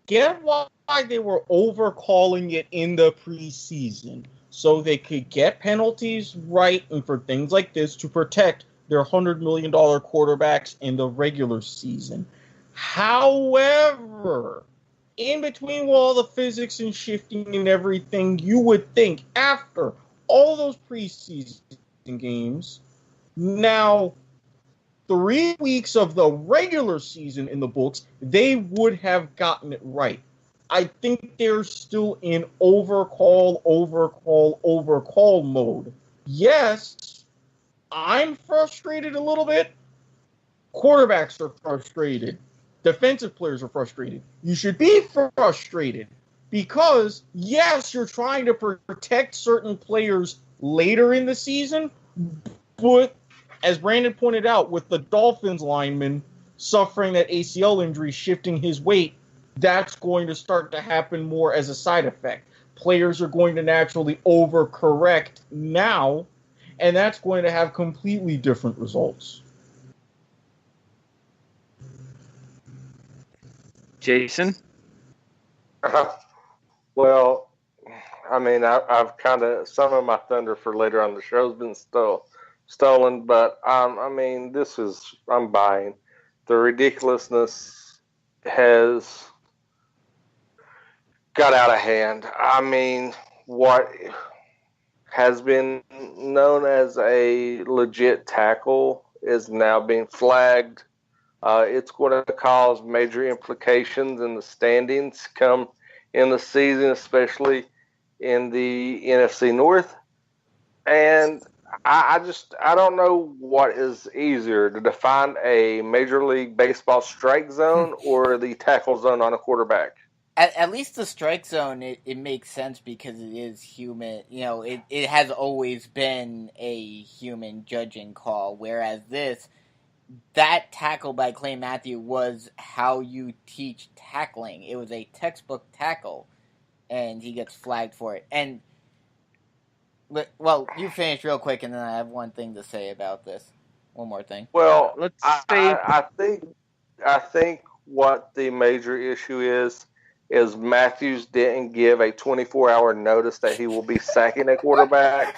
Get why they were overcalling it in the preseason, so they could get penalties right and for things like this to protect their $100 million quarterbacks in the regular season. However, in between all the physics and shifting and everything, you would think after all those preseason games, now 3 weeks of the regular season in the books, they would have gotten it right. I think they're still in overcall mode. Yes, I'm frustrated a little bit. Quarterbacks are frustrated. Defensive players are frustrated. You should be frustrated because, yes, you're trying to protect certain players later in the season, but as Brandon pointed out, with the Dolphins lineman suffering that ACL injury, shifting his weight, that's going to start to happen more as a side effect. Players are going to naturally overcorrect now, and that's going to have completely different results. Jason? Well, I mean, I've kind of, some of my thunder for later on the show has been stolen, but I mean, I'm buying. The ridiculousness has got out of hand. I mean, what has been known as a legit tackle is now being flagged. It's going to cause major implications in the standings come in the season, especially in the NFC North. And I don't know what is easier to define a Major League Baseball strike zone or the tackle zone on a quarterback. At least the strike zone, it makes sense because it is human. You know, it has always been a human judging call, whereas that tackle by Clay Matthews was how you teach tackling. It was a textbook tackle, and he gets flagged for it. And, well, you finish real quick, and then I have one thing to say about this. One more thing. Well, I think what the major issue is Matthews didn't give a 24-hour notice that he will be sacking a quarterback,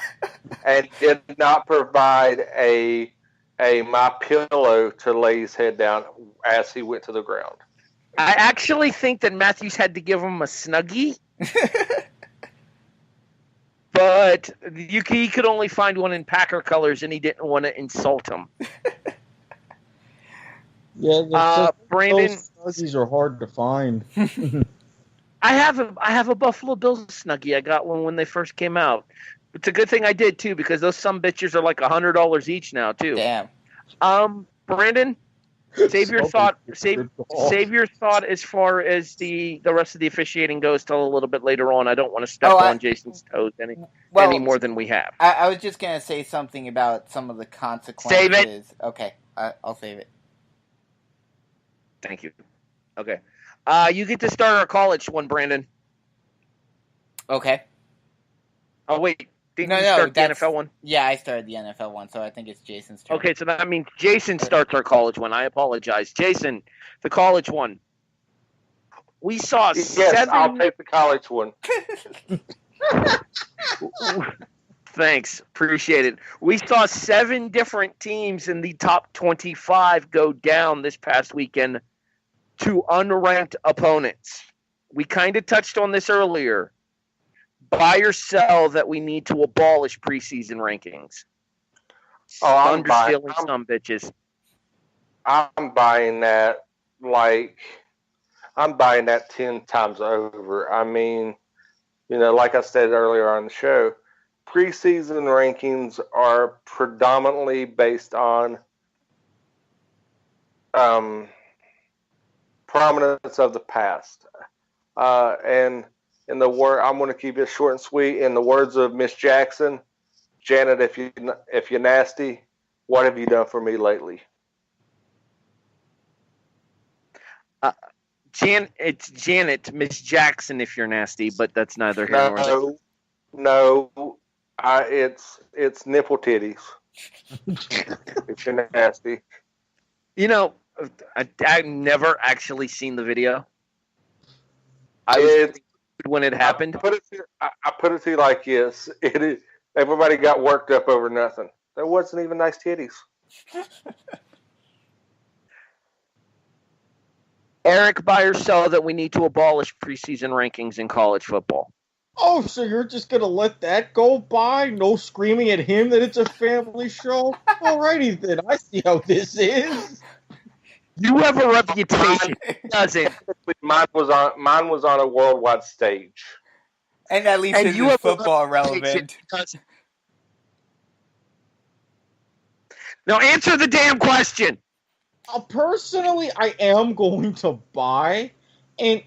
and did not provide a my pillow to lay his head down as he went to the ground. I actually think that Matthews had to give him a Snuggie. But he could only find one in Packer colors, and he didn't want to insult him. Yeah, Brandon, those Snuggies are hard to find. I have a Buffalo Bills Snuggie. I got one when they first came out. It's a good thing I did too, because those some bitches are like $100 each now too. Damn. Brandon, save your thought. Save your thought as far as the rest of the officiating goes till a little bit later on. I don't want to step on Jason's toes any more than we have. I was just gonna say something about some of the consequences. Save it. Okay, I'll save it. Thank you. Okay, you get to start our college one, Brandon. Okay. Oh wait. Didn't you start the NFL one? Yeah, I started the NFL one, so I think it's Jason's turn. Okay, so that means Jason starts our college one. I apologize. Jason, the college one. We saw Yes, I'll take the college one. Thanks. Appreciate it. We saw 7 different teams in the top 25 go down this past weekend to unranked opponents. We kind of touched on this earlier. Buy or sell that we need to abolish preseason rankings. I'm buying some bitches. I'm buying that I'm buying that 10 times over. I mean, like I said earlier on the show, preseason rankings are predominantly based on prominence of the past. And I'm going to keep it short and sweet. In the words of Miss Jackson, Janet, if you're nasty, what have you done for me lately? It's Janet, Miss Jackson, if you're nasty, but that's neither here nor there. No, it's nipple titties. If you're nasty. I've never actually seen the video. When it happened? I put it to you like this. Everybody got worked up over nothing. There wasn't even nice titties. Erik, buy or sell that we need to abolish preseason rankings in college football? Oh, so you're just going to let that go by? No screaming at him that it's a family show? Alrighty then, I see how this is. You have a reputation. Doesn't. Mine was on a worldwide stage. And at least it's football relevant. Now answer the damn question. Personally, I am going to buy. And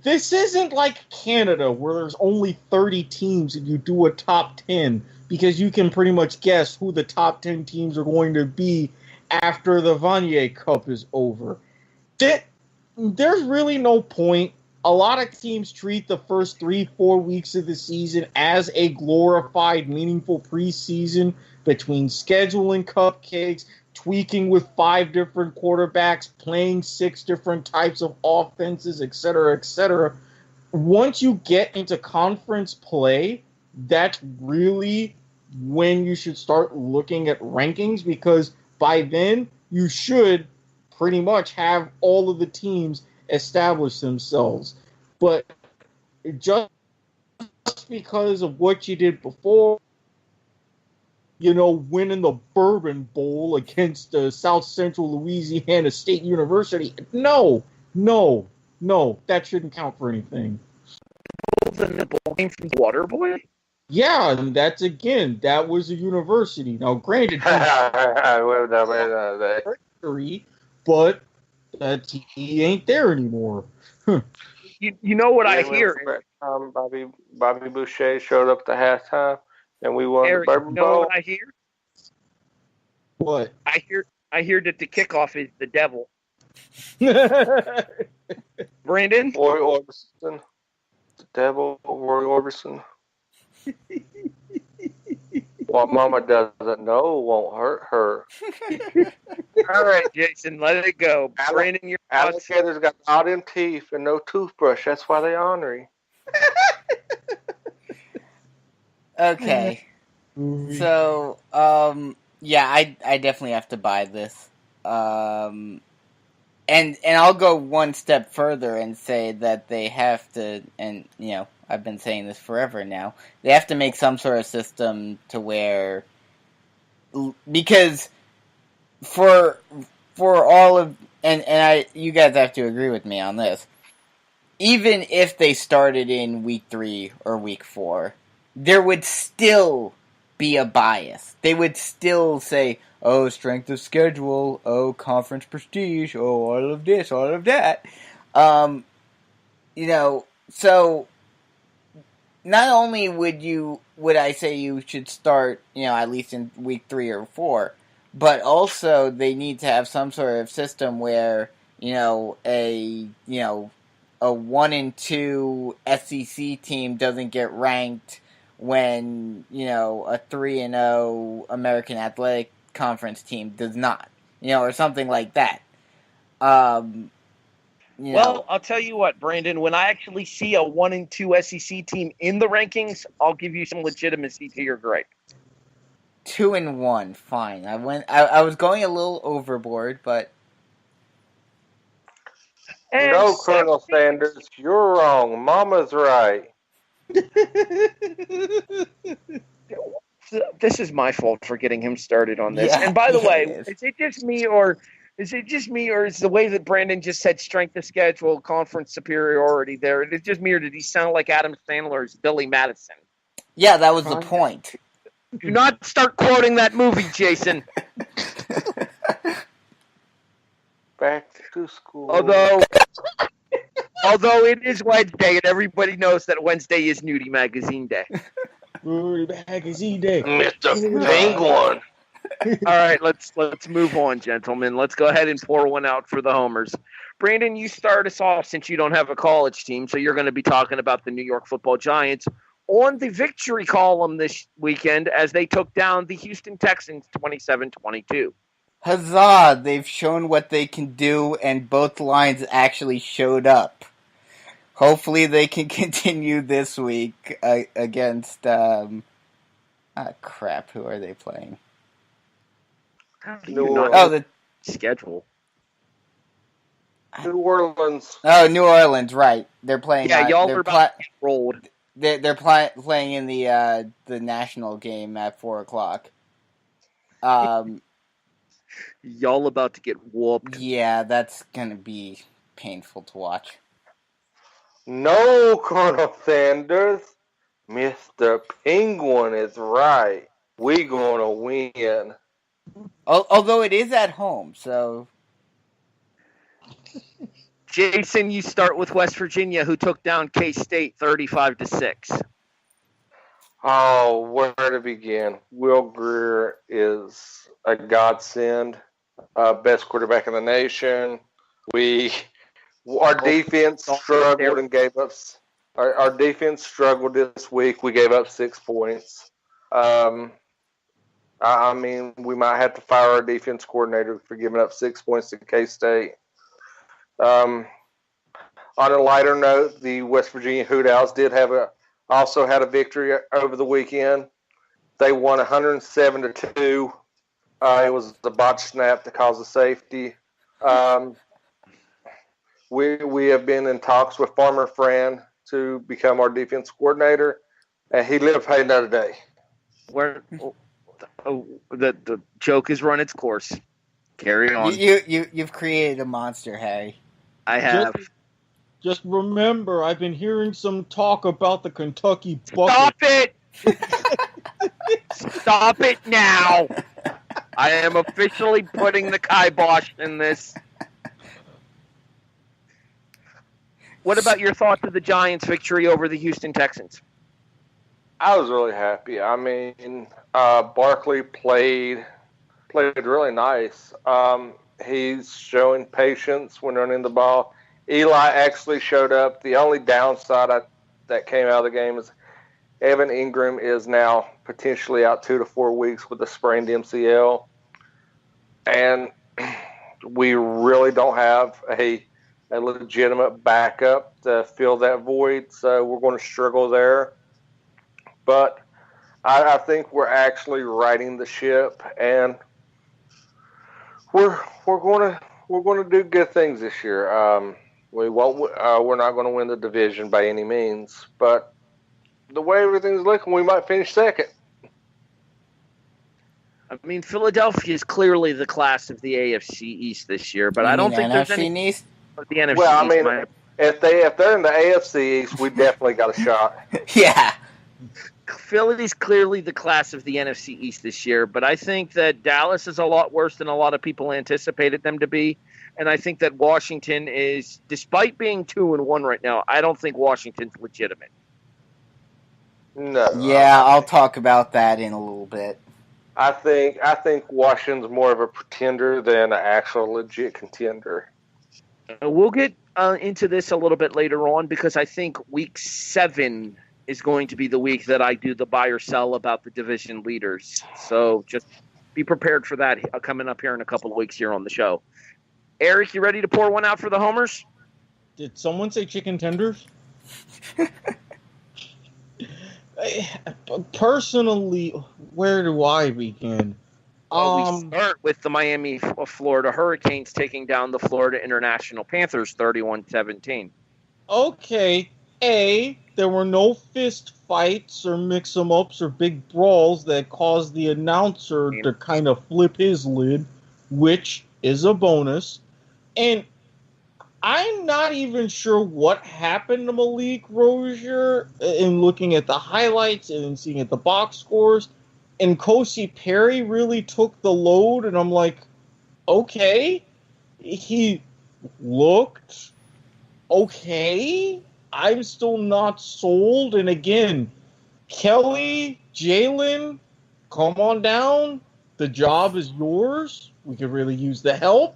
this isn't like Canada where there's only 30 teams and you do a top 10 because you can pretty much guess who the top 10 teams are going to be after the Vanier Cup is over. There's really no point. A lot of teams treat the first 3-4 weeks of the season as a glorified, meaningful preseason between scheduling cupcakes, tweaking with 5 different quarterbacks, playing 6 different types of offenses, etc., etc. Once you get into conference play, that's really when you should start looking at rankings, because by then you should pretty much have all of the teams establish themselves. But just because of what you did before, winning the Bourbon Bowl against South Central Louisiana State University, no, that shouldn't count for anything. The bowl game from Waterboy? Yeah, and that was a university. Now, granted, but he ain't there anymore. You know what I hear? Bobby Boucher showed up at halftime, and we won Erik, the Bourbon Bowl. You know what I hear? What? I hear that the kickoff is the devil. Brandon? Roy Orbison. The devil, Roy Orbison. What Mama doesn't know won't hurt her. All right, Jason, let it go. Brandon, your thoughts? Alligators got all them teeth and no toothbrush. That's why they ornery. Okay. So, yeah, I definitely have to buy this. And I'll go one step further and say that they have to, and I've been saying this forever now, they have to make some sort of system to where, because for all of, and you guys have to agree with me on this, even if they started in week 3 or week 4, there would still be a bias. They would still say, oh, strength of schedule, oh, conference prestige, oh, all of this, all of that. So not only would I say you should start, at least in week 3 or 4, but also they need to have some sort of system where, a 1-2 SEC team doesn't get ranked when, a 3-0 American Athletic Conference team does not, or something like that. Well, I'll tell you what, Brandon, when I actually see a 1-2 SEC team in the rankings, I'll give you some legitimacy to your gripe. 2-1, fine. I was going a little overboard, but no, Colonel Sanders, you're wrong. Mama's right. This is my fault for getting him started on this. Yeah, and by the way, is it just me, or is the way that Brandon just said strength of schedule, conference superiority there? Is it just me, or did he sound like Adam Sandler's Billy Madison? Yeah, that was the point. Do not start quoting that movie, Jason. Back to school. Although it is Wednesday, and everybody knows that Wednesday is Nudie Magazine Day. Nudie Magazine Day. Mr. Penguin. All right, let's move on, gentlemen. Let's go ahead and pour one out for the homers. Brandon, you start us off since you don't have a college team, so you're going to be talking about the New York Football Giants on the victory column this weekend as they took down the Houston Texans 27-22. Huzzah! They've shown what they can do, and both lines actually showed up. Hopefully they can continue this week against... who are they playing? The schedule. New Orleans. Oh, New Orleans, right. They're playing... Yeah, y'all are about to get rolled. They're playing in the national game at 4:00. Y'all about to get whooped. Yeah, that's gonna be painful to watch. No, Colonel Sanders. Mr. Penguin is right. We gonna win. Although it is at home, so... Jason, you start with West Virginia, who took down K-State 35-6. Oh, where to begin? Will Grier is a godsend. Best quarterback in the nation. Our defense struggled and gave up. Our defense struggled this week. We gave up 6 points. I mean, we might have to fire our defense coordinator for giving up 6 points to K-State. On a lighter note, the West Virginia Hoot Owls also had a victory over the weekend. They won 107-2. It was the botched snap that caused the safety. We have been in talks with Farmer Fran to become our defense coordinator, and he lived to pay another day. The joke has run its course. Carry on. You've created a monster, Harry. I have. Just remember, I've been hearing some talk about the Kentucky bucket. Stop it! Stop it now! I am officially putting the kibosh in this. What about your thoughts of the Giants' victory over the Houston Texans? I was really happy. I mean, Barkley played really nice. He's showing patience when running the ball. Eli actually showed up. The only downside that came out of the game is Evan Ingram is now potentially out 2 to 4 weeks with a sprained MCL. And we really don't have a legitimate backup to fill that void, so we're going to struggle there. But I think we're actually righting the ship, and we're going to do good things this year. We're not going to win the division by any means, but the way everything's looking, we might finish second. I mean, Philadelphia is clearly the class of the AFC East this year, but I don't think there's any East. The NFC well, I mean, East if they're in the AFC East, we definitely got a shot. Yeah. Philly's clearly the class of the NFC East this year, but I think that Dallas is a lot worse than a lot of people anticipated them to be. And I think that Washington is, despite being 2-1 right now, I don't think Washington's legitimate. No. Yeah, I'll talk about that in a little bit. I think Washington's more of a pretender than an actual legit contender. We'll get into this a little bit later on because I think week 7 is going to be the week that I do the buy or sell about the division leaders. So just be prepared for that coming up here in a couple of weeks here on the show. Erik, you ready to pour one out for the homers? Did someone say chicken tenders? Personally, where do I begin? Well, we start with the Miami, Florida Hurricanes taking down the Florida International Panthers 31-17. Okay, there were no fist fights or mix-em-ups or big brawls that caused the announcer to kind of flip his lid, which is a bonus. And I'm not even sure what happened to Malik Rozier in looking at the highlights and seeing at the box scores. And Kosi Perry really took the load, and I'm like, okay, he looked okay. I'm still not sold. And again, Kelly, Jalen, come on down. The job is yours. We could really use the help.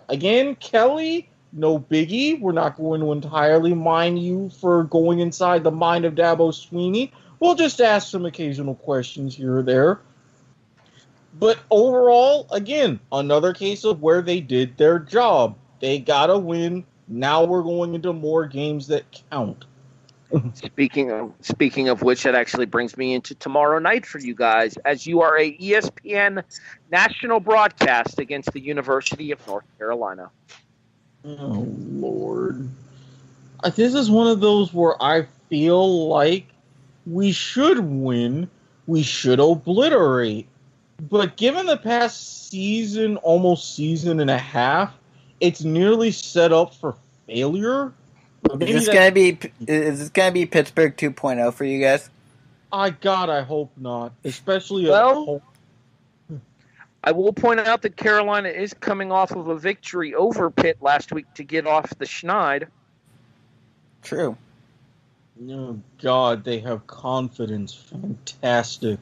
Again, Kelly, no biggie. We're not going to entirely mine you for going inside the mind of Dabo Sweeney. We'll just ask some occasional questions here or there. But overall, again, another case of where they did their job. They got to win. Now we're going into more games that count. Speaking of which, that actually brings me into tomorrow night for you guys, as you are a ESPN national broadcast against the University of North Carolina. Oh, Lord. This is one of those where I feel like we should win, we should obliterate. But given the past season, almost season and a half, it's nearly set up for failure. Is this gonna be Pittsburgh 2.0 for you guys? I hope not. Especially Well, at home. I will point out that Carolina is coming off of a victory over Pitt last week to get off the schneid. True. Oh, God, they have confidence. Fantastic.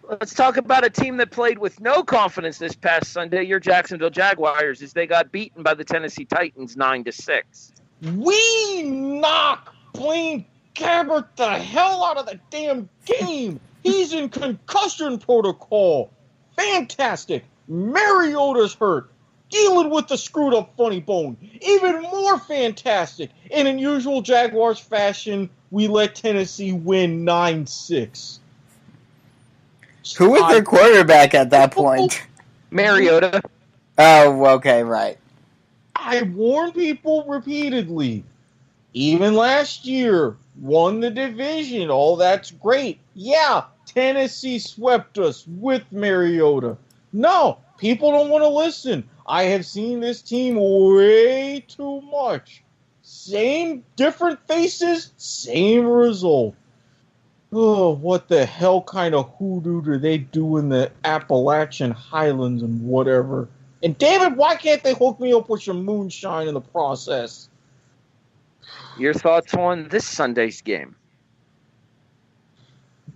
Let's talk about a team that played with no confidence this past Sunday, your Jacksonville Jaguars, as they got beaten by the Tennessee Titans 9-6. We knock Blaine Gabbert the hell out of the damn game. He's in concussion protocol. Fantastic. Mariota's hurt. Dealing with the screwed up funny bone. Even more fantastic. And in usual Jaguars fashion, we let Tennessee win 9-6. Who was their quarterback at that point? Mariota. Oh, okay, right. I warn people repeatedly. Even last year, won the division. All that's great. Yeah, Tennessee swept us with Mariota. No, people don't want to listen. I have seen this team way too much. Same, different faces, same result. Oh, what the hell kind of hoodoo do they do in the Appalachian Highlands and whatever? And damn it, why can't they hook me up with some moonshine in the process? Your thoughts on this Sunday's game?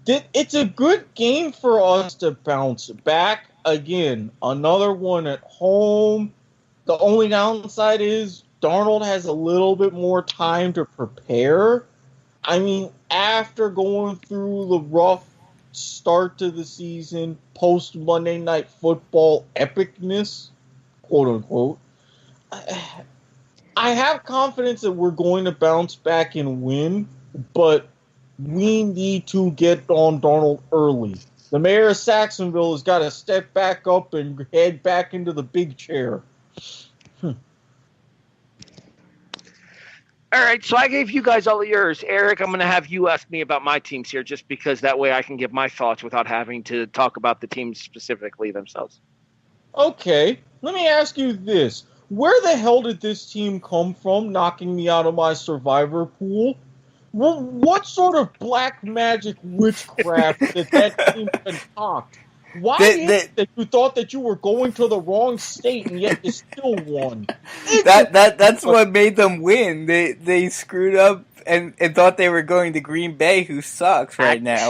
It's a good game for us to bounce back. Again, another one at home. The only downside is Darnold has a little bit more time to prepare. I mean, after going through the rough start to the season, post Monday Night Football epicness, quote unquote, I have confidence that we're going to bounce back and win, but we need to get on Darnold early. The mayor of Saxonville has got to step back up and head back into the big chair. All right, so I gave you guys all of yours. Erik, I'm going to have you ask me about my teams here just because that way I can give my thoughts without having to talk about the teams specifically themselves. Okay, let me ask you this. Where the hell did this team come from, knocking me out of my survivor pool? Well, what sort of black magic witchcraft did that team concoct? Why is it that you thought that you were going to the wrong state and yet you still won? That's what made them win. They screwed up and thought they were going to Green Bay, who sucks right now.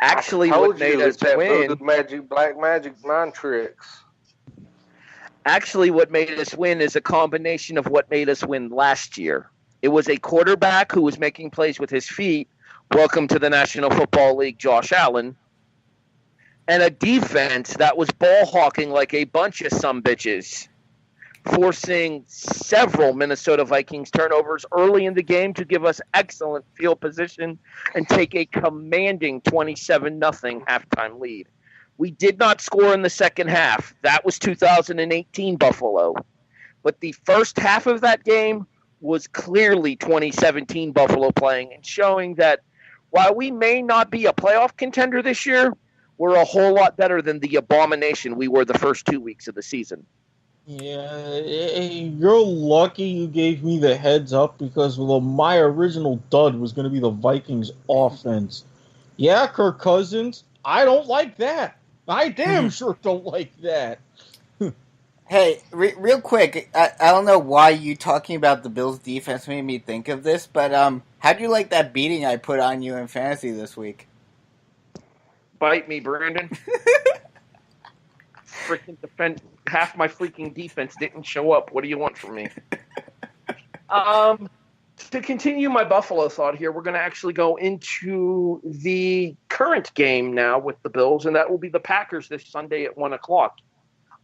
Actually, what made us win? Black magic mind tricks. Actually, what made us win is a combination of what made us win last year. It was a quarterback who was making plays with his feet. Welcome to the National Football League, Josh Allen. And a defense that was ball hawking like a bunch of sumbitches, forcing several Minnesota Vikings turnovers early in the game to give us excellent field position and take a commanding 27-0 halftime lead. We did not score in the second half. That was 2018 Buffalo. But the first half of that game was clearly 2017 Buffalo playing and showing that while we may not be a playoff contender this year, we're a whole lot better than the abomination we were the first 2 weeks of the season. Yeah, you're lucky you gave me the heads up because my original dud was going to be the Vikings offense. Yeah, Kirk Cousins, I don't like that. I damn sure don't like that. Hey, real quick, I don't know why you talking about the Bills' defense made me think of this, but how'd you like that beating I put on you in fantasy this week? Bite me, Brandon. Freaking defend half my freaking defense didn't show up. What do you want from me? To continue my Buffalo thought here, we're going to actually go into the current game now with the Bills, and that will be the Packers this Sunday at 1:00.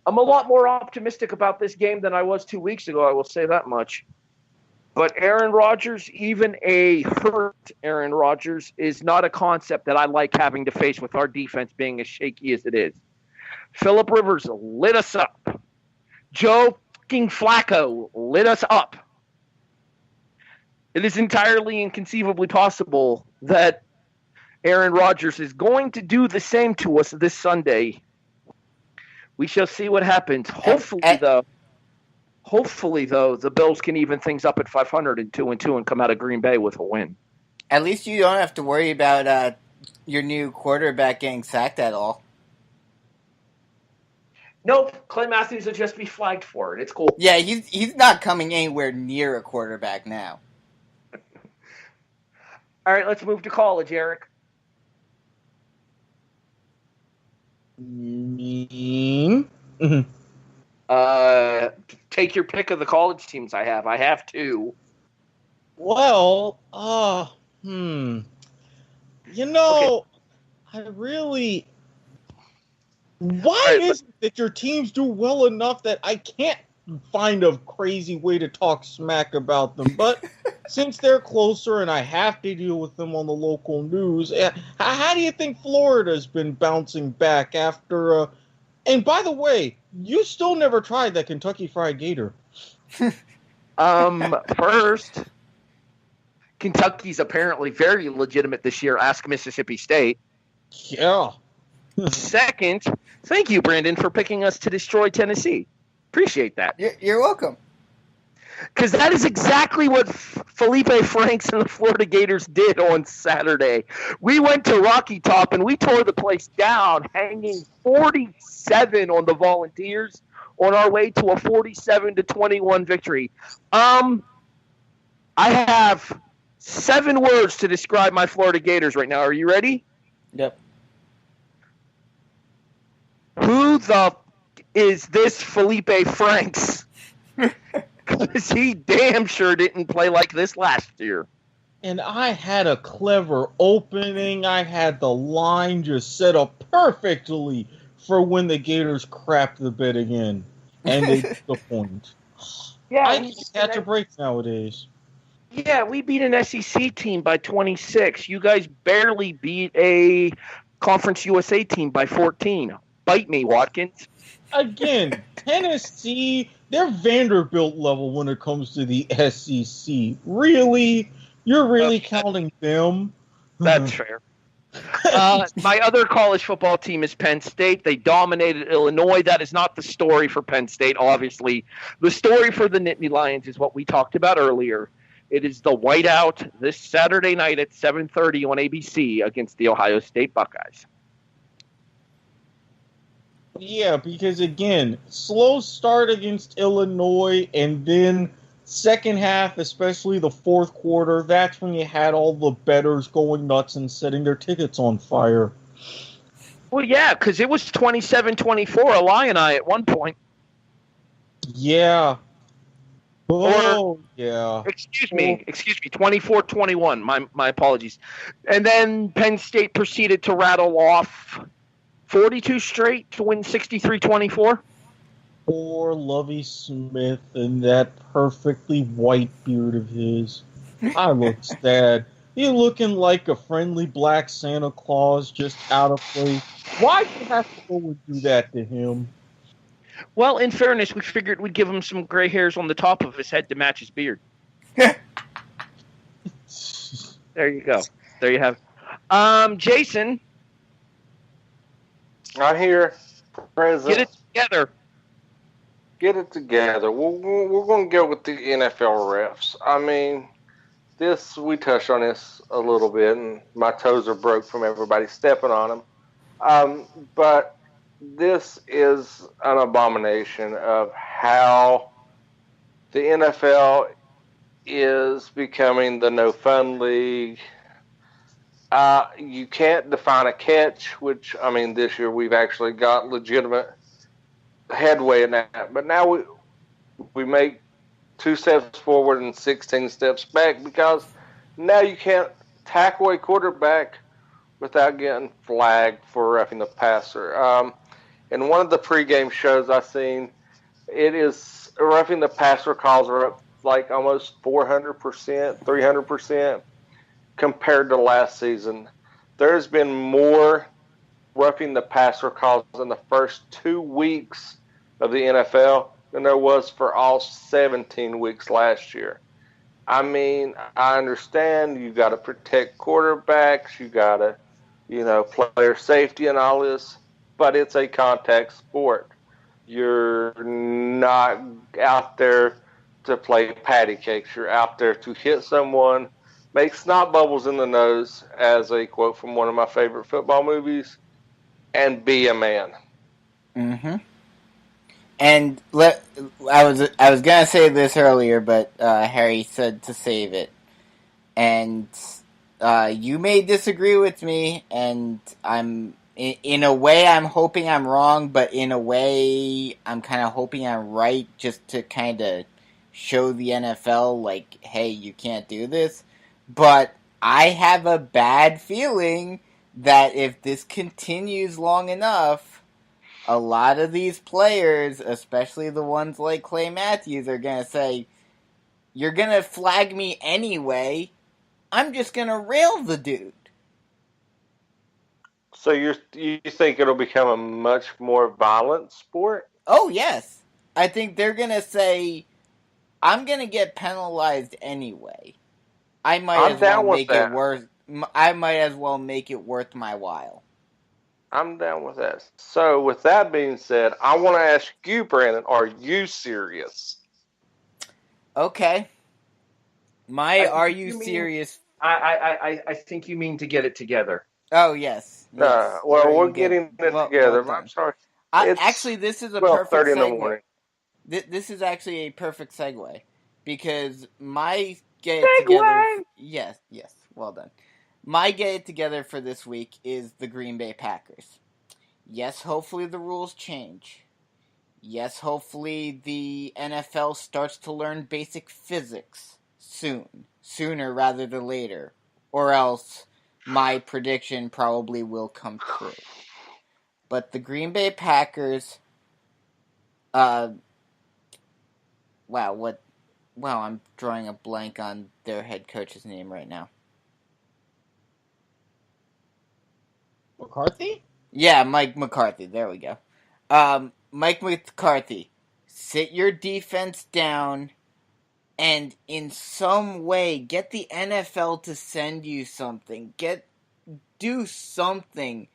I'm a lot more optimistic about this game than I was 2 weeks ago, I will say that much. But Aaron Rodgers, even a hurt Aaron Rodgers, is not a concept that I like having to face with our defense being as shaky as it is. Phillip Rivers lit us up. Joe fucking Flacco lit us up. It is entirely inconceivably possible that Aaron Rodgers is going to do the same to us this Sunday. We shall see what happens. Hopefully, though, the Bills can even things up at 500 and 2-2 and come out of Green Bay with a win. At least you don't have to worry about your new quarterback getting sacked at all. Nope, Clay Matthews will just be flagged for it. It's cool. Yeah, he's not coming anywhere near a quarterback now. All right, let's move to college, Erik. Take your pick of the college teams I have. I have two. Well, You know, okay. Why is it that your teams do well enough that I can't find a crazy way to talk smack about them? But since they're closer and I have to deal with them on the local news, how do you think Florida's been bouncing back after... and by the way, you still never tried that Kentucky Fried Gator. First, Kentucky's apparently very legitimate this year. Ask Mississippi State. Yeah. Second, thank you, Brandon, for picking us to destroy Tennessee. Appreciate that. You're welcome. Because that is exactly what Felipe Franks and the Florida Gators did on Saturday. We went to Rocky Top and we tore the place down, hanging 47 on the Volunteers on our way to a 47-21 victory. I have 7 words to describe my Florida Gators right now. Are you ready? Yep. Who the is this Felipe Franks? Because he damn sure didn't play like this last year. And I had a clever opening. I had the line just set up perfectly for when the Gators crapped the bed again. And they took the point. Yeah, I can't catch a break nowadays. Yeah, we beat an SEC team by 26. You guys barely beat a Conference USA team by 14. Bite me, Watkins. Again, Tennessee, they're Vanderbilt level when it comes to the SEC. Really? You're really counting them? That's fair. My other college football team is Penn State. They dominated Illinois. That is not the story for Penn State, obviously. The story for the Nittany Lions is what we talked about earlier. It is the whiteout this Saturday night at 7:30 on ABC against the Ohio State Buckeyes. Yeah, because again, slow start against Illinois, and then second half, especially the fourth quarter, that's when you had all the bettors going nuts and setting their tickets on fire. Well, yeah, because it was 27-24 Illini at one point. Yeah. Oh, yeah. Excuse me, 24-21. My apologies. And then Penn State proceeded to rattle off 42 straight to win 63-24. Poor Lovie Smith and that perfectly white beard of his. I look sad. He looking like a friendly black Santa Claus just out of place. Why'd you have to go and do that to him? Well, in fairness, we figured we'd give him some gray hairs on the top of his head to match his beard. There you go. There you have it. Jason. I hear present. Get it together. Get it together. We're going to go with the NFL refs. I mean, we touched on this a little bit, and my toes are broke from everybody stepping on them. But this is an abomination of how the NFL is becoming the no-fun league. You can't define a catch, which, I mean, this year we've actually got legitimate headway in that. But now we make 2 steps forward and 16 steps back because now you can't tackle a quarterback without getting flagged for roughing the passer. In one of the pregame shows I've seen, it is roughing the passer calls are up like almost 400%, 300% compared to last season. There's been more roughing the passer calls in the first 2 weeks of the NFL than there was for all 17 weeks last year. I mean, I understand you got to protect quarterbacks, you got to, player safety and all this, but it's a contact sport. You're not out there to play patty cakes. You're out there to hit someone, make snot bubbles in the nose, as a quote from one of my favorite football movies, and be a man. Mm-hmm. And I was gonna say this earlier, but Harry said to save it. And you may disagree with me, and in a way I'm hoping I'm wrong, but in a way I'm kind of hoping I'm right, just to kind of show the NFL, like, hey, you can't do this. But I have a bad feeling that if this continues long enough, a lot of these players, especially the ones like Clay Matthews, are going to say, you're going to flag me anyway, I'm just going to rail the dude. So you think it'll become a much more violent sport? Oh, yes. I think they're going to say, I'm going to get penalized anyway. I might as well make it worth. I might as well make it worth my while. I'm down with that. So, with that being said, I want to ask you, Brandon, are you serious? Okay. Are you serious? I think you mean to get it together. Oh, yes. Well, we're getting it together. I'm sorry. Actually, this is a perfect segue. In the morning. This is actually a perfect segue. Because my get it together... Yes, well done. My get it together for this week is the Green Bay Packers. Yes, hopefully the rules change. Yes, hopefully the NFL starts to learn basic physics soon. Sooner rather than later. Or else my prediction probably will come true. But the Green Bay Packers... Wow, I'm drawing a blank on their head coach's name right now. McCarthy? Yeah, Mike McCarthy. There we go. Mike McCarthy, sit your defense down and in some way get the NFL to send you something. Do something.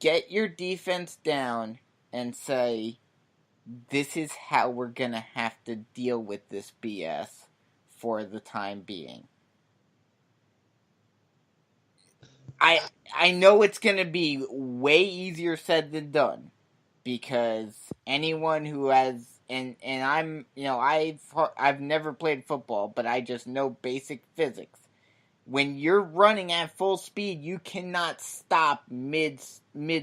Get your defense down and say, this is how we're going to have to deal with this BS for the time being. I know it's going to be way easier said than done, because anyone who has and I'm, I've never played football, but I just know basic physics. When you're running at full speed, you cannot stop mid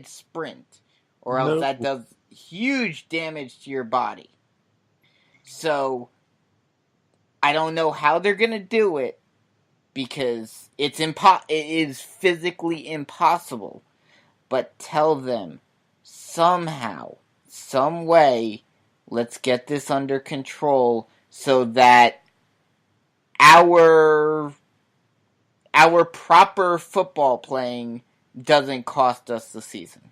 sprint, or else that does huge damage to your body. So I don't know how they're going to do it, because it is physically impossible. But tell them, somehow, some way, let's get this under control so that our proper football playing doesn't cost us the season.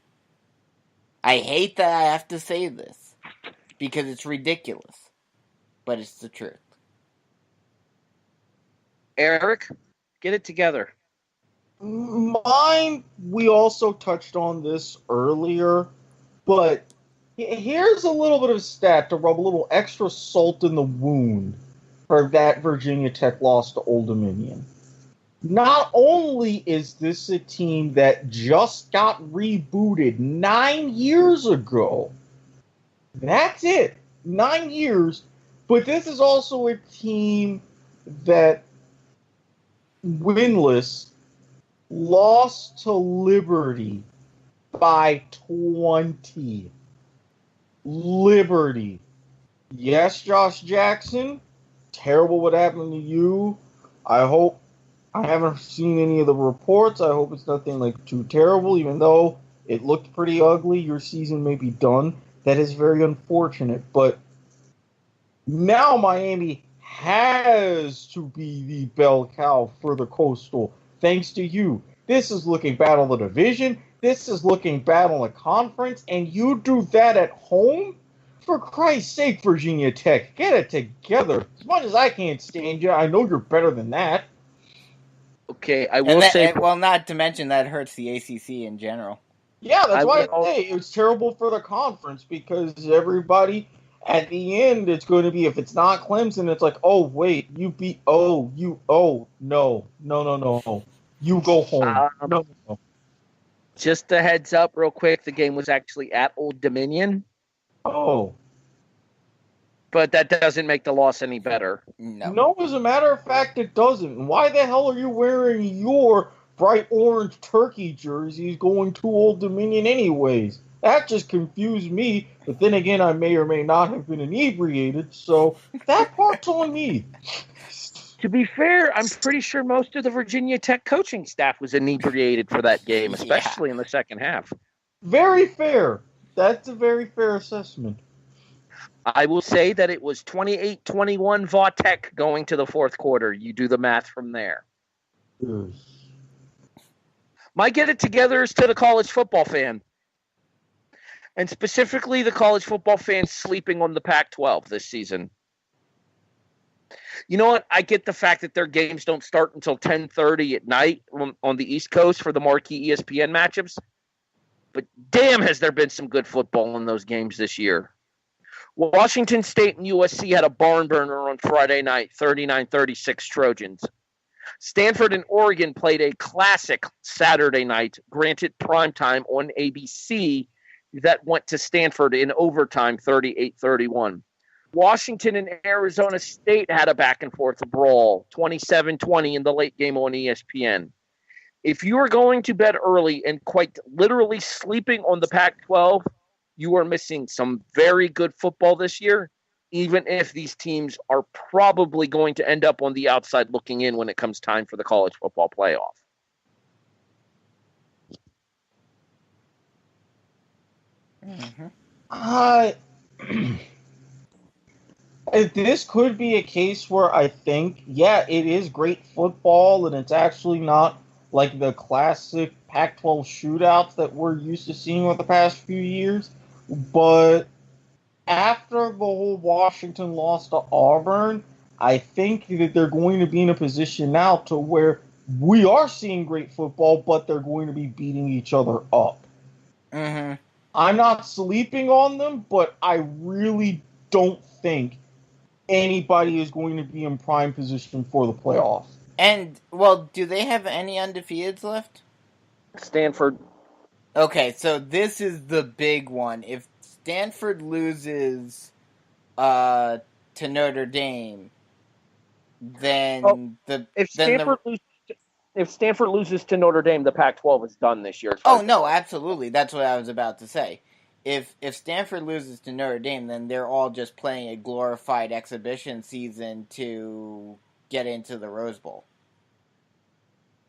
I hate that I have to say this, because it's ridiculous, but it's the truth. Erik, get it together. Mine, we also touched on this earlier, but here's a little bit of stat to rub a little extra salt in the wound for that Virginia Tech loss to Old Dominion. Not only is this a team that just got rebooted 9 years ago, that's it, 9 years, but this is also a team that winless lost to Liberty by 20. Liberty. Yes, Josh Jackson, terrible what happened to you. I haven't seen any of the reports. I hope it's nothing like too terrible, even though it looked pretty ugly. Your season may be done. That is very unfortunate, but now Miami has to be the bell cow for the Coastal, thanks to you. This is looking bad on the division. This is looking bad on the conference, and you do that at home? For Christ's sake, Virginia Tech, get it together. As much as I can't stand you, I know you're better than that. Okay, I will say... Well, not to mention that hurts the ACC in general. Yeah, that's why I say it's terrible for the conference, because everybody... At the end, it's going to be, if it's not Clemson, it's like, oh, wait, you beat, no. You go home. No. Just a heads up real quick, the game was actually at Old Dominion. Oh. But that doesn't make the loss any better. No, as a matter of fact, it doesn't. Why the hell are you wearing your bright orange turkey jerseys going to Old Dominion anyways? That just confused me, but then again, I may or may not have been inebriated, so that part's on me. To be fair, I'm pretty sure most of the Virginia Tech coaching staff was inebriated for that game, especially in the second half. Very fair. That's a very fair assessment. I will say that it was 28-21 Vautech going to the fourth quarter. You do the math from there. Yes. My get it together is to the college football fan. And specifically the college football fans sleeping on the Pac-12 this season. You know what? I get the fact that their games don't start until 10:30 at night on the East Coast for the marquee ESPN matchups. But damn, has there been some good football in those games this year. Washington State and USC had a barn burner on Friday night, 39-36 Trojans. Stanford and Oregon played a classic Saturday night, granted primetime on ABC, that went to Stanford in overtime, 38-31. Washington and Arizona State had a back-and-forth brawl, 27-20 in the late game on ESPN. If you are going to bed early and quite literally sleeping on the Pac-12, you are missing some very good football this year, even if these teams are probably going to end up on the outside looking in when it comes time for the college football playoff. This could be a case where I think, yeah, it is great football, and it's actually not like the classic Pac-12 shootouts that we're used to seeing over the past few years. But after the whole Washington loss to Auburn, I think that they're going to be in a position now to where we are seeing great football, but they're going to be beating each other up. Mm-hmm. I'm not sleeping on them, but I really don't think anybody is going to be in prime position for the playoffs. And, well, do they have any undefeateds left? Stanford. Okay, so this is the big one. If Stanford loses to Notre Dame, then If Stanford loses to Notre Dame, the Pac-12 is done this year. Oh no, absolutely. That's what I was about to say. If Stanford loses to Notre Dame, then they're all just playing a glorified exhibition season to get into the Rose Bowl.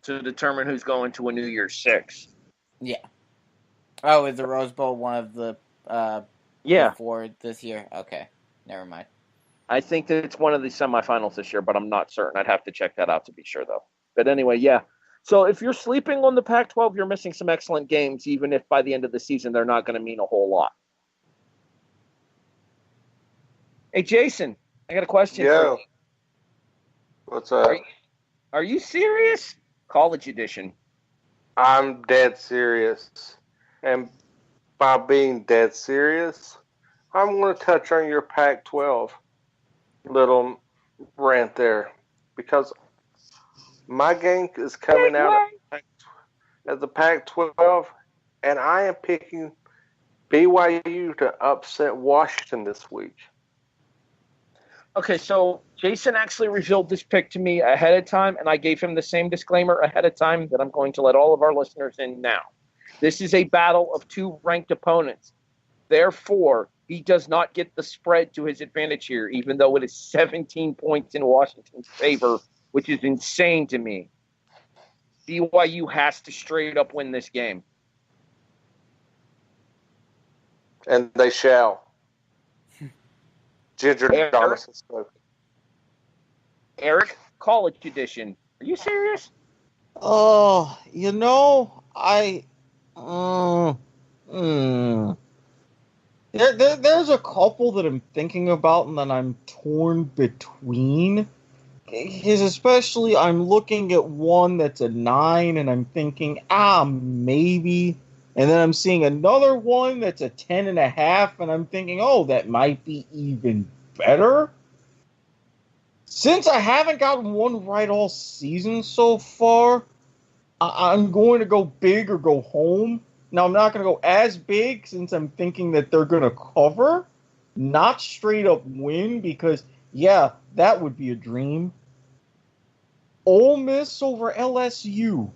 To determine who's going to a New Year's Six. Yeah. Oh, is the Rose Bowl one of the before this year? Okay, never mind. I think that it's one of the semifinals this year, but I'm not certain. I'd have to check that out to be sure, though. But anyway, yeah. So if you're sleeping on the Pac-12, you're missing some excellent games, even if by the end of the season they're not going to mean a whole lot. Hey, Jason, I got a question for you. What's up? Are you serious? College edition. I'm dead serious. And by being dead serious, I'm going to touch on your Pac-12 little rant there. Because my game is coming out as the Pac-12, and I am picking BYU to upset Washington this week. Okay, so Jason actually revealed this pick to me ahead of time, and I gave him the same disclaimer ahead of time that I'm going to let all of our listeners in now. This is a battle of two ranked opponents. Therefore, he does not get the spread to his advantage here, even though it is 17 points in Washington's favor, which is insane to me. BYU has to straight up win this game. And they shall. Ginger Donaldson spoke. Erik, college edition. Are you serious? Oh, There's a couple that I'm thinking about and that I'm torn between. Because especially I'm looking at one that's a 9 and I'm thinking, maybe. And then I'm seeing another one that's a 10.5 and I'm thinking, that might be even better. Since I haven't gotten one right all season so far, I'm going to go big or go home. Now, I'm not going to go as big since I'm thinking that they're going to cover, not straight up win, because, that would be a dream. Ole Miss over LSU.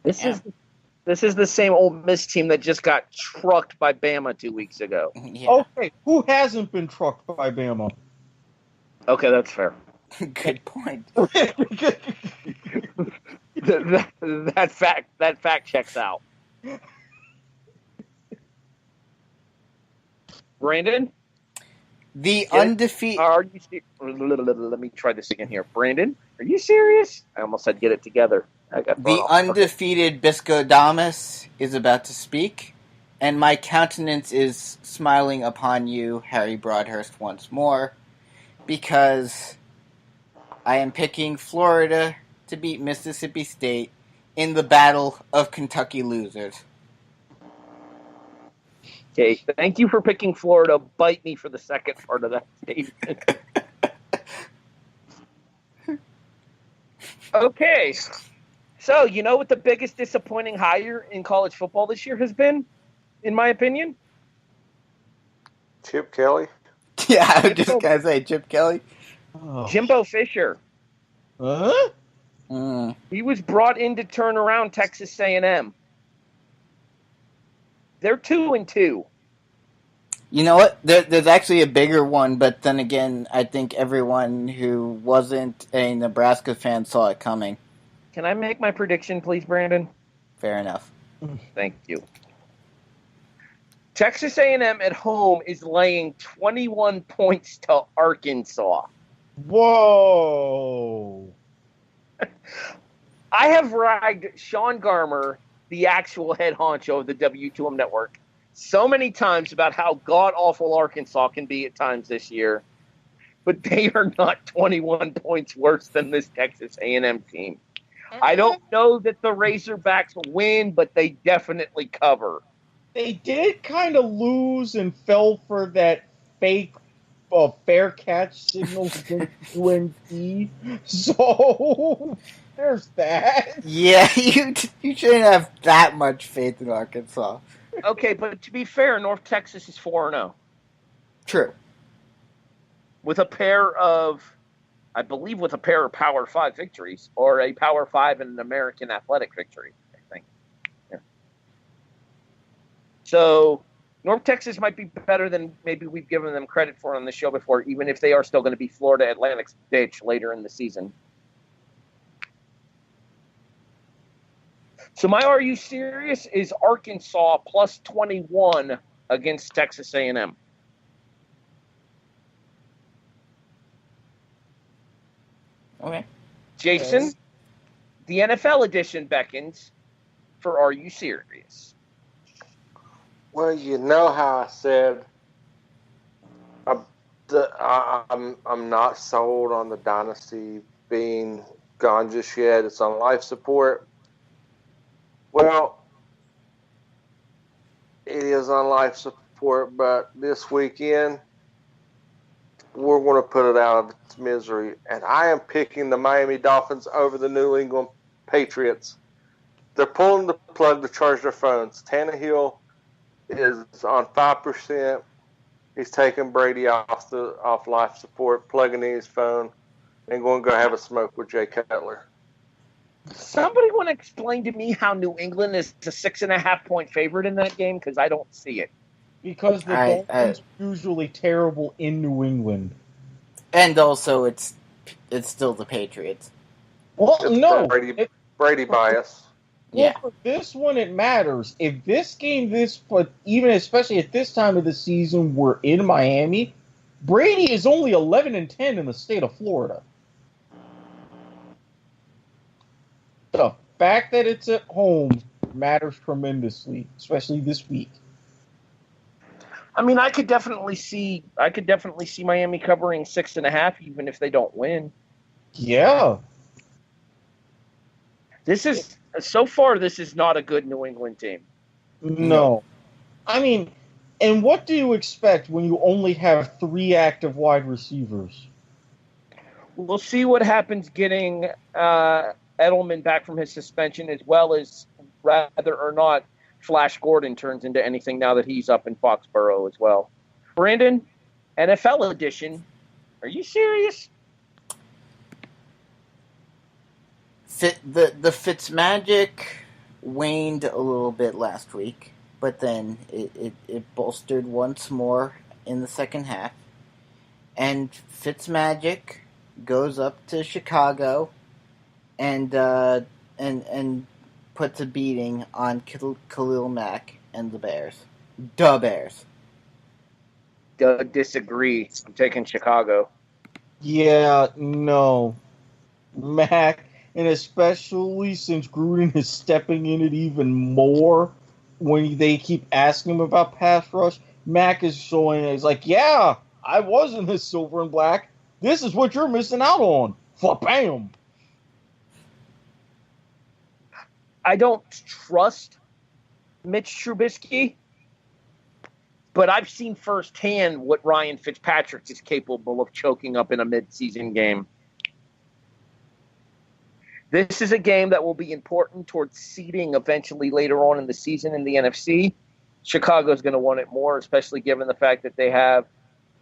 This is the same Ole Miss team that just got trucked by Bama 2 weeks ago. Yeah. Okay, who hasn't been trucked by Bama? Okay, that's fair. Good point. that fact checks out. Brandon? The undefeated... Let me try this again here. Brandon, are you serious? I almost said get it together. The undefeated Biskodamus is about to speak, and my countenance is smiling upon you, Harry Broadhurst, once more, because I am picking Florida to beat Mississippi State in the battle of Kentucky losers. Okay, thank you for picking Florida. Bite me for the second part of that statement. Okay, so you know what the biggest disappointing hire in college football this year has been, in my opinion? Chip Kelly? Yeah, I was just going to say Chip Kelly. Oh. Jimbo Fisher. Huh? He was brought in to turn around Texas A&M. They're 2-2. You know what? There's actually a bigger one, but then again, I think everyone who wasn't a Nebraska fan saw it coming. Can I make my prediction, please, Brandon? Fair enough. Thank you. Texas A&M at home is laying 21 points to Arkansas. Whoa. I have ragged Sean Garmer, the actual head honcho of the W2M Network, so many times about how god-awful Arkansas can be at times this year, but they are not 21 points worse than this Texas A&M team. I don't know that the Razorbacks will win, but they definitely cover. They did kind of lose and fell for that fake fair catch signals against UNC. So there's that. Yeah, you shouldn't have that much faith in Arkansas. Okay, but to be fair, North Texas is 4-0 True. with a pair of Power 5 victories, or a Power 5 and an American Athletic victory, I think. Yeah. So North Texas might be better than maybe we've given them credit for on the show before, even if they are still going to be Florida Atlantic's bitch later in the season. So my Are You Serious is Arkansas plus 21 against Texas A&M. Okay. Jason, Yes. the NFL edition beckons for Are You Serious? Well, you know how I said I'm not sold on the dynasty being gone just yet. It's on life support. Well, it is on life support, but this weekend we're going to put it out of its misery. And I am picking the Miami Dolphins over the New England Patriots. They're pulling the plug to charge their phones. Tannehill is on 5%. He's taking Brady off life support, plugging in his phone, and going to go have a smoke with Jay Cutler. Somebody want to explain to me how New England is a 6.5-point favorite in that game? Because I don't see it. Because the Dolphins are usually terrible in New England. And also, it's still the Patriots. Well, It's no. Brady bias. Well, Yeah. for this one, it matters. If this game, even especially at this time of the season, we're in Miami, Brady is only 11-10 in the state of Florida. The fact that it's at home matters tremendously, especially this week. I mean, I could definitely see Miami covering 6.5, even if they don't win. Yeah. This is not a good New England team. No. I mean, and what do you expect when you only have 3 active wide receivers? We'll see what happens getting Edelman back from his suspension, as well as whether or not Flash Gordon turns into anything now that he's up in Foxborough as well. Brandon, NFL edition, are you serious? The Fitzmagic waned a little bit last week, but then it bolstered once more in the second half. And Fitzmagic goes up to Chicago and puts a beating on Khalil Mack and the Bears. The Bears. Disagree. I'm taking Chicago. Yeah, no. Mac, and especially since Gruden is stepping in it even more when they keep asking him about pass rush, Mac is showing it's like, yeah, I was in this silver and black. This is what you're missing out on. Bam. I don't trust Mitch Trubisky, but I've seen firsthand what Ryan Fitzpatrick is capable of choking up in a midseason game. This is a game that will be important towards seeding eventually later on in the season in the NFC. Chicago's going to want it more, especially given the fact that they have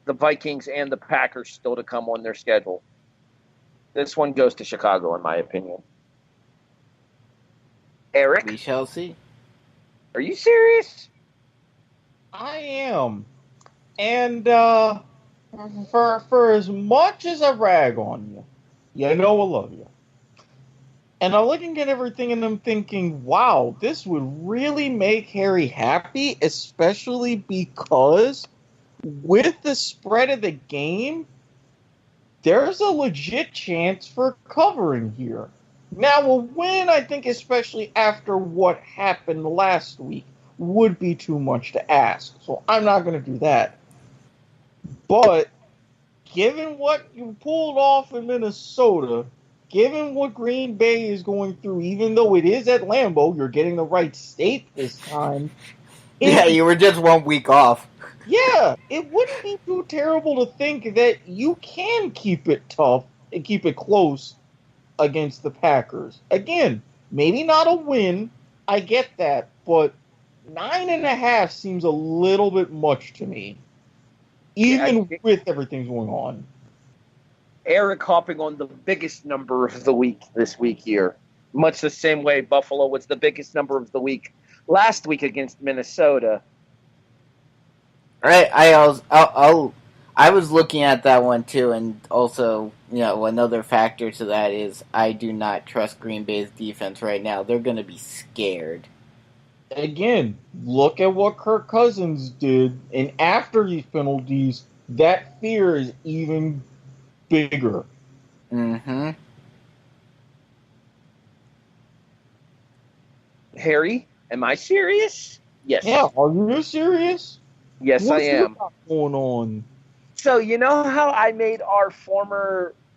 the Vikings and the Packers still to come on their schedule. This one goes to Chicago, in my opinion. Erik, We shall see. are you serious? I am. And for as much as I rag on you, you know I love you. And I'm looking at everything and I'm thinking, wow, this would really make Harry happy, especially because with the spread of the game, there's a legit chance for covering here. Now, a win, I think, especially after what happened last week, would be too much to ask. So I'm not going to do that. But given what you pulled off in Minnesota, given what Green Bay is going through, even though it is at Lambeau, you're getting the right state this time. Yeah, you were just 1 week off. Yeah, it wouldn't be too terrible to think that you can keep it tough and keep it close against the Packers. Again, maybe not a win. I get that, but 9.5 seems a little bit much to me, even with everything going on. Erik hopping on the biggest number of the week this week here, much the same way Buffalo was the biggest number of the week last week against Minnesota. Right, I was looking at that one too, and also, another factor to that is I do not trust Green Bay's defense right now. They're going to be scared. Again, look at what Kirk Cousins did, and after these penalties, that fear is even bigger. Mm-hmm. Harry, am I serious? Yes. Yeah, are you serious? Yes, What's I am. What's going on? So, you know how I made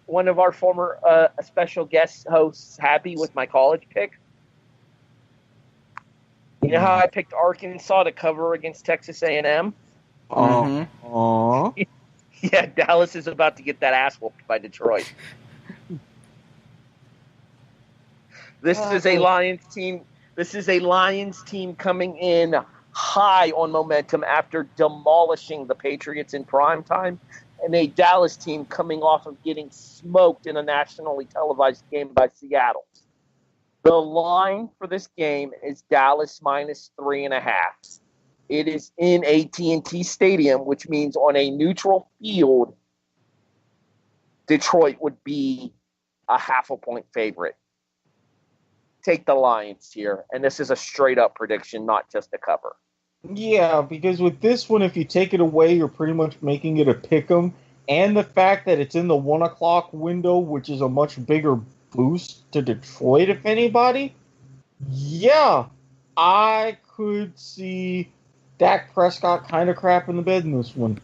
one of our former special guest hosts happy with my college pick? You know how I picked Arkansas to cover against Texas A&M? Yeah, Dallas is about to get that ass whooped by Detroit. This is a Lions team coming in high on momentum after demolishing the Patriots in primetime, and a Dallas team coming off of getting smoked in a nationally televised game by Seattle. The line for this game is Dallas minus 3.5. It is in AT&T Stadium, which means on a neutral field, Detroit would be a 0.5 point favorite. Take the Lions here, and this is a straight-up prediction, not just a cover. Yeah, because with this one, if you take it away, you're pretty much making it a pick'em, and the fact that it's in the 1 o'clock window, which is a much bigger boost to Detroit, if anybody. Yeah, I could see Dak Prescott kind of crap in the bed in this one.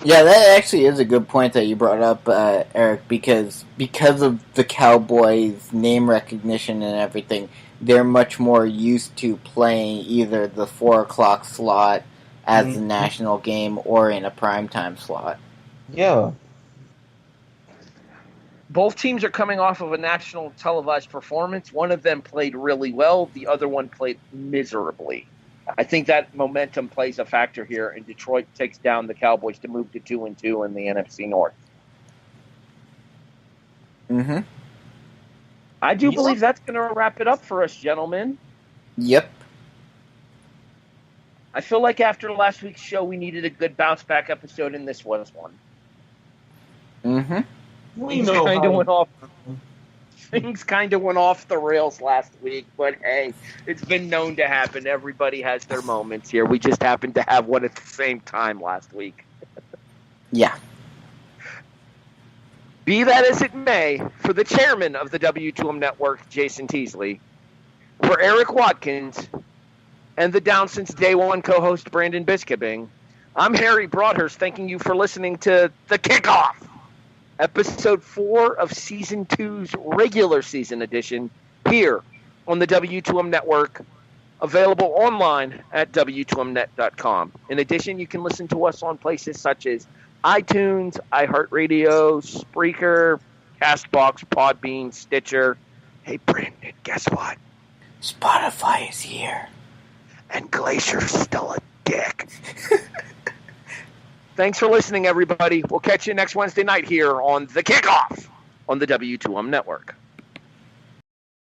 Yeah, that actually is a good point that you brought up, Erik, because of the Cowboys' name recognition and everything, they're much more used to playing either the 4 o'clock slot as the national game or in a primetime slot. Yeah. Both teams are coming off of a national televised performance. One of them played really well. The other one played miserably. I think that momentum plays a factor here, and Detroit takes down the Cowboys to move to 2-2 in the NFC North. Mm-hmm. I do believe that's going to wrap it up for us, gentlemen. Yep. I feel like after last week's show, we needed a good bounce-back episode, and this was one. Mm-hmm. Things kind of went off the rails last week, but hey, it's been known to happen. Everybody has their moments here. We just happened to have one at the same time last week. Yeah. Be that as it may, for the chairman of the W2M Network, Jason Teasley, for Erik Watkins, and the Down Since Day One co-host, Brandon Biskobing, I'm Harry Broadhurst, thanking you for listening to The Kickoff, Episode 4 of Season 2's regular season edition, here on the W2M Network, available online at W2Mnet.com. In addition, you can listen to us on places such as iTunes, iHeartRadio, Spreaker, CastBox, Podbean, Stitcher. Hey, Brandon, guess what? Spotify is here. And Glacier's still a dick. Thanks for listening, everybody. We'll catch you next Wednesday night here on The Kickoff on the W2M Network.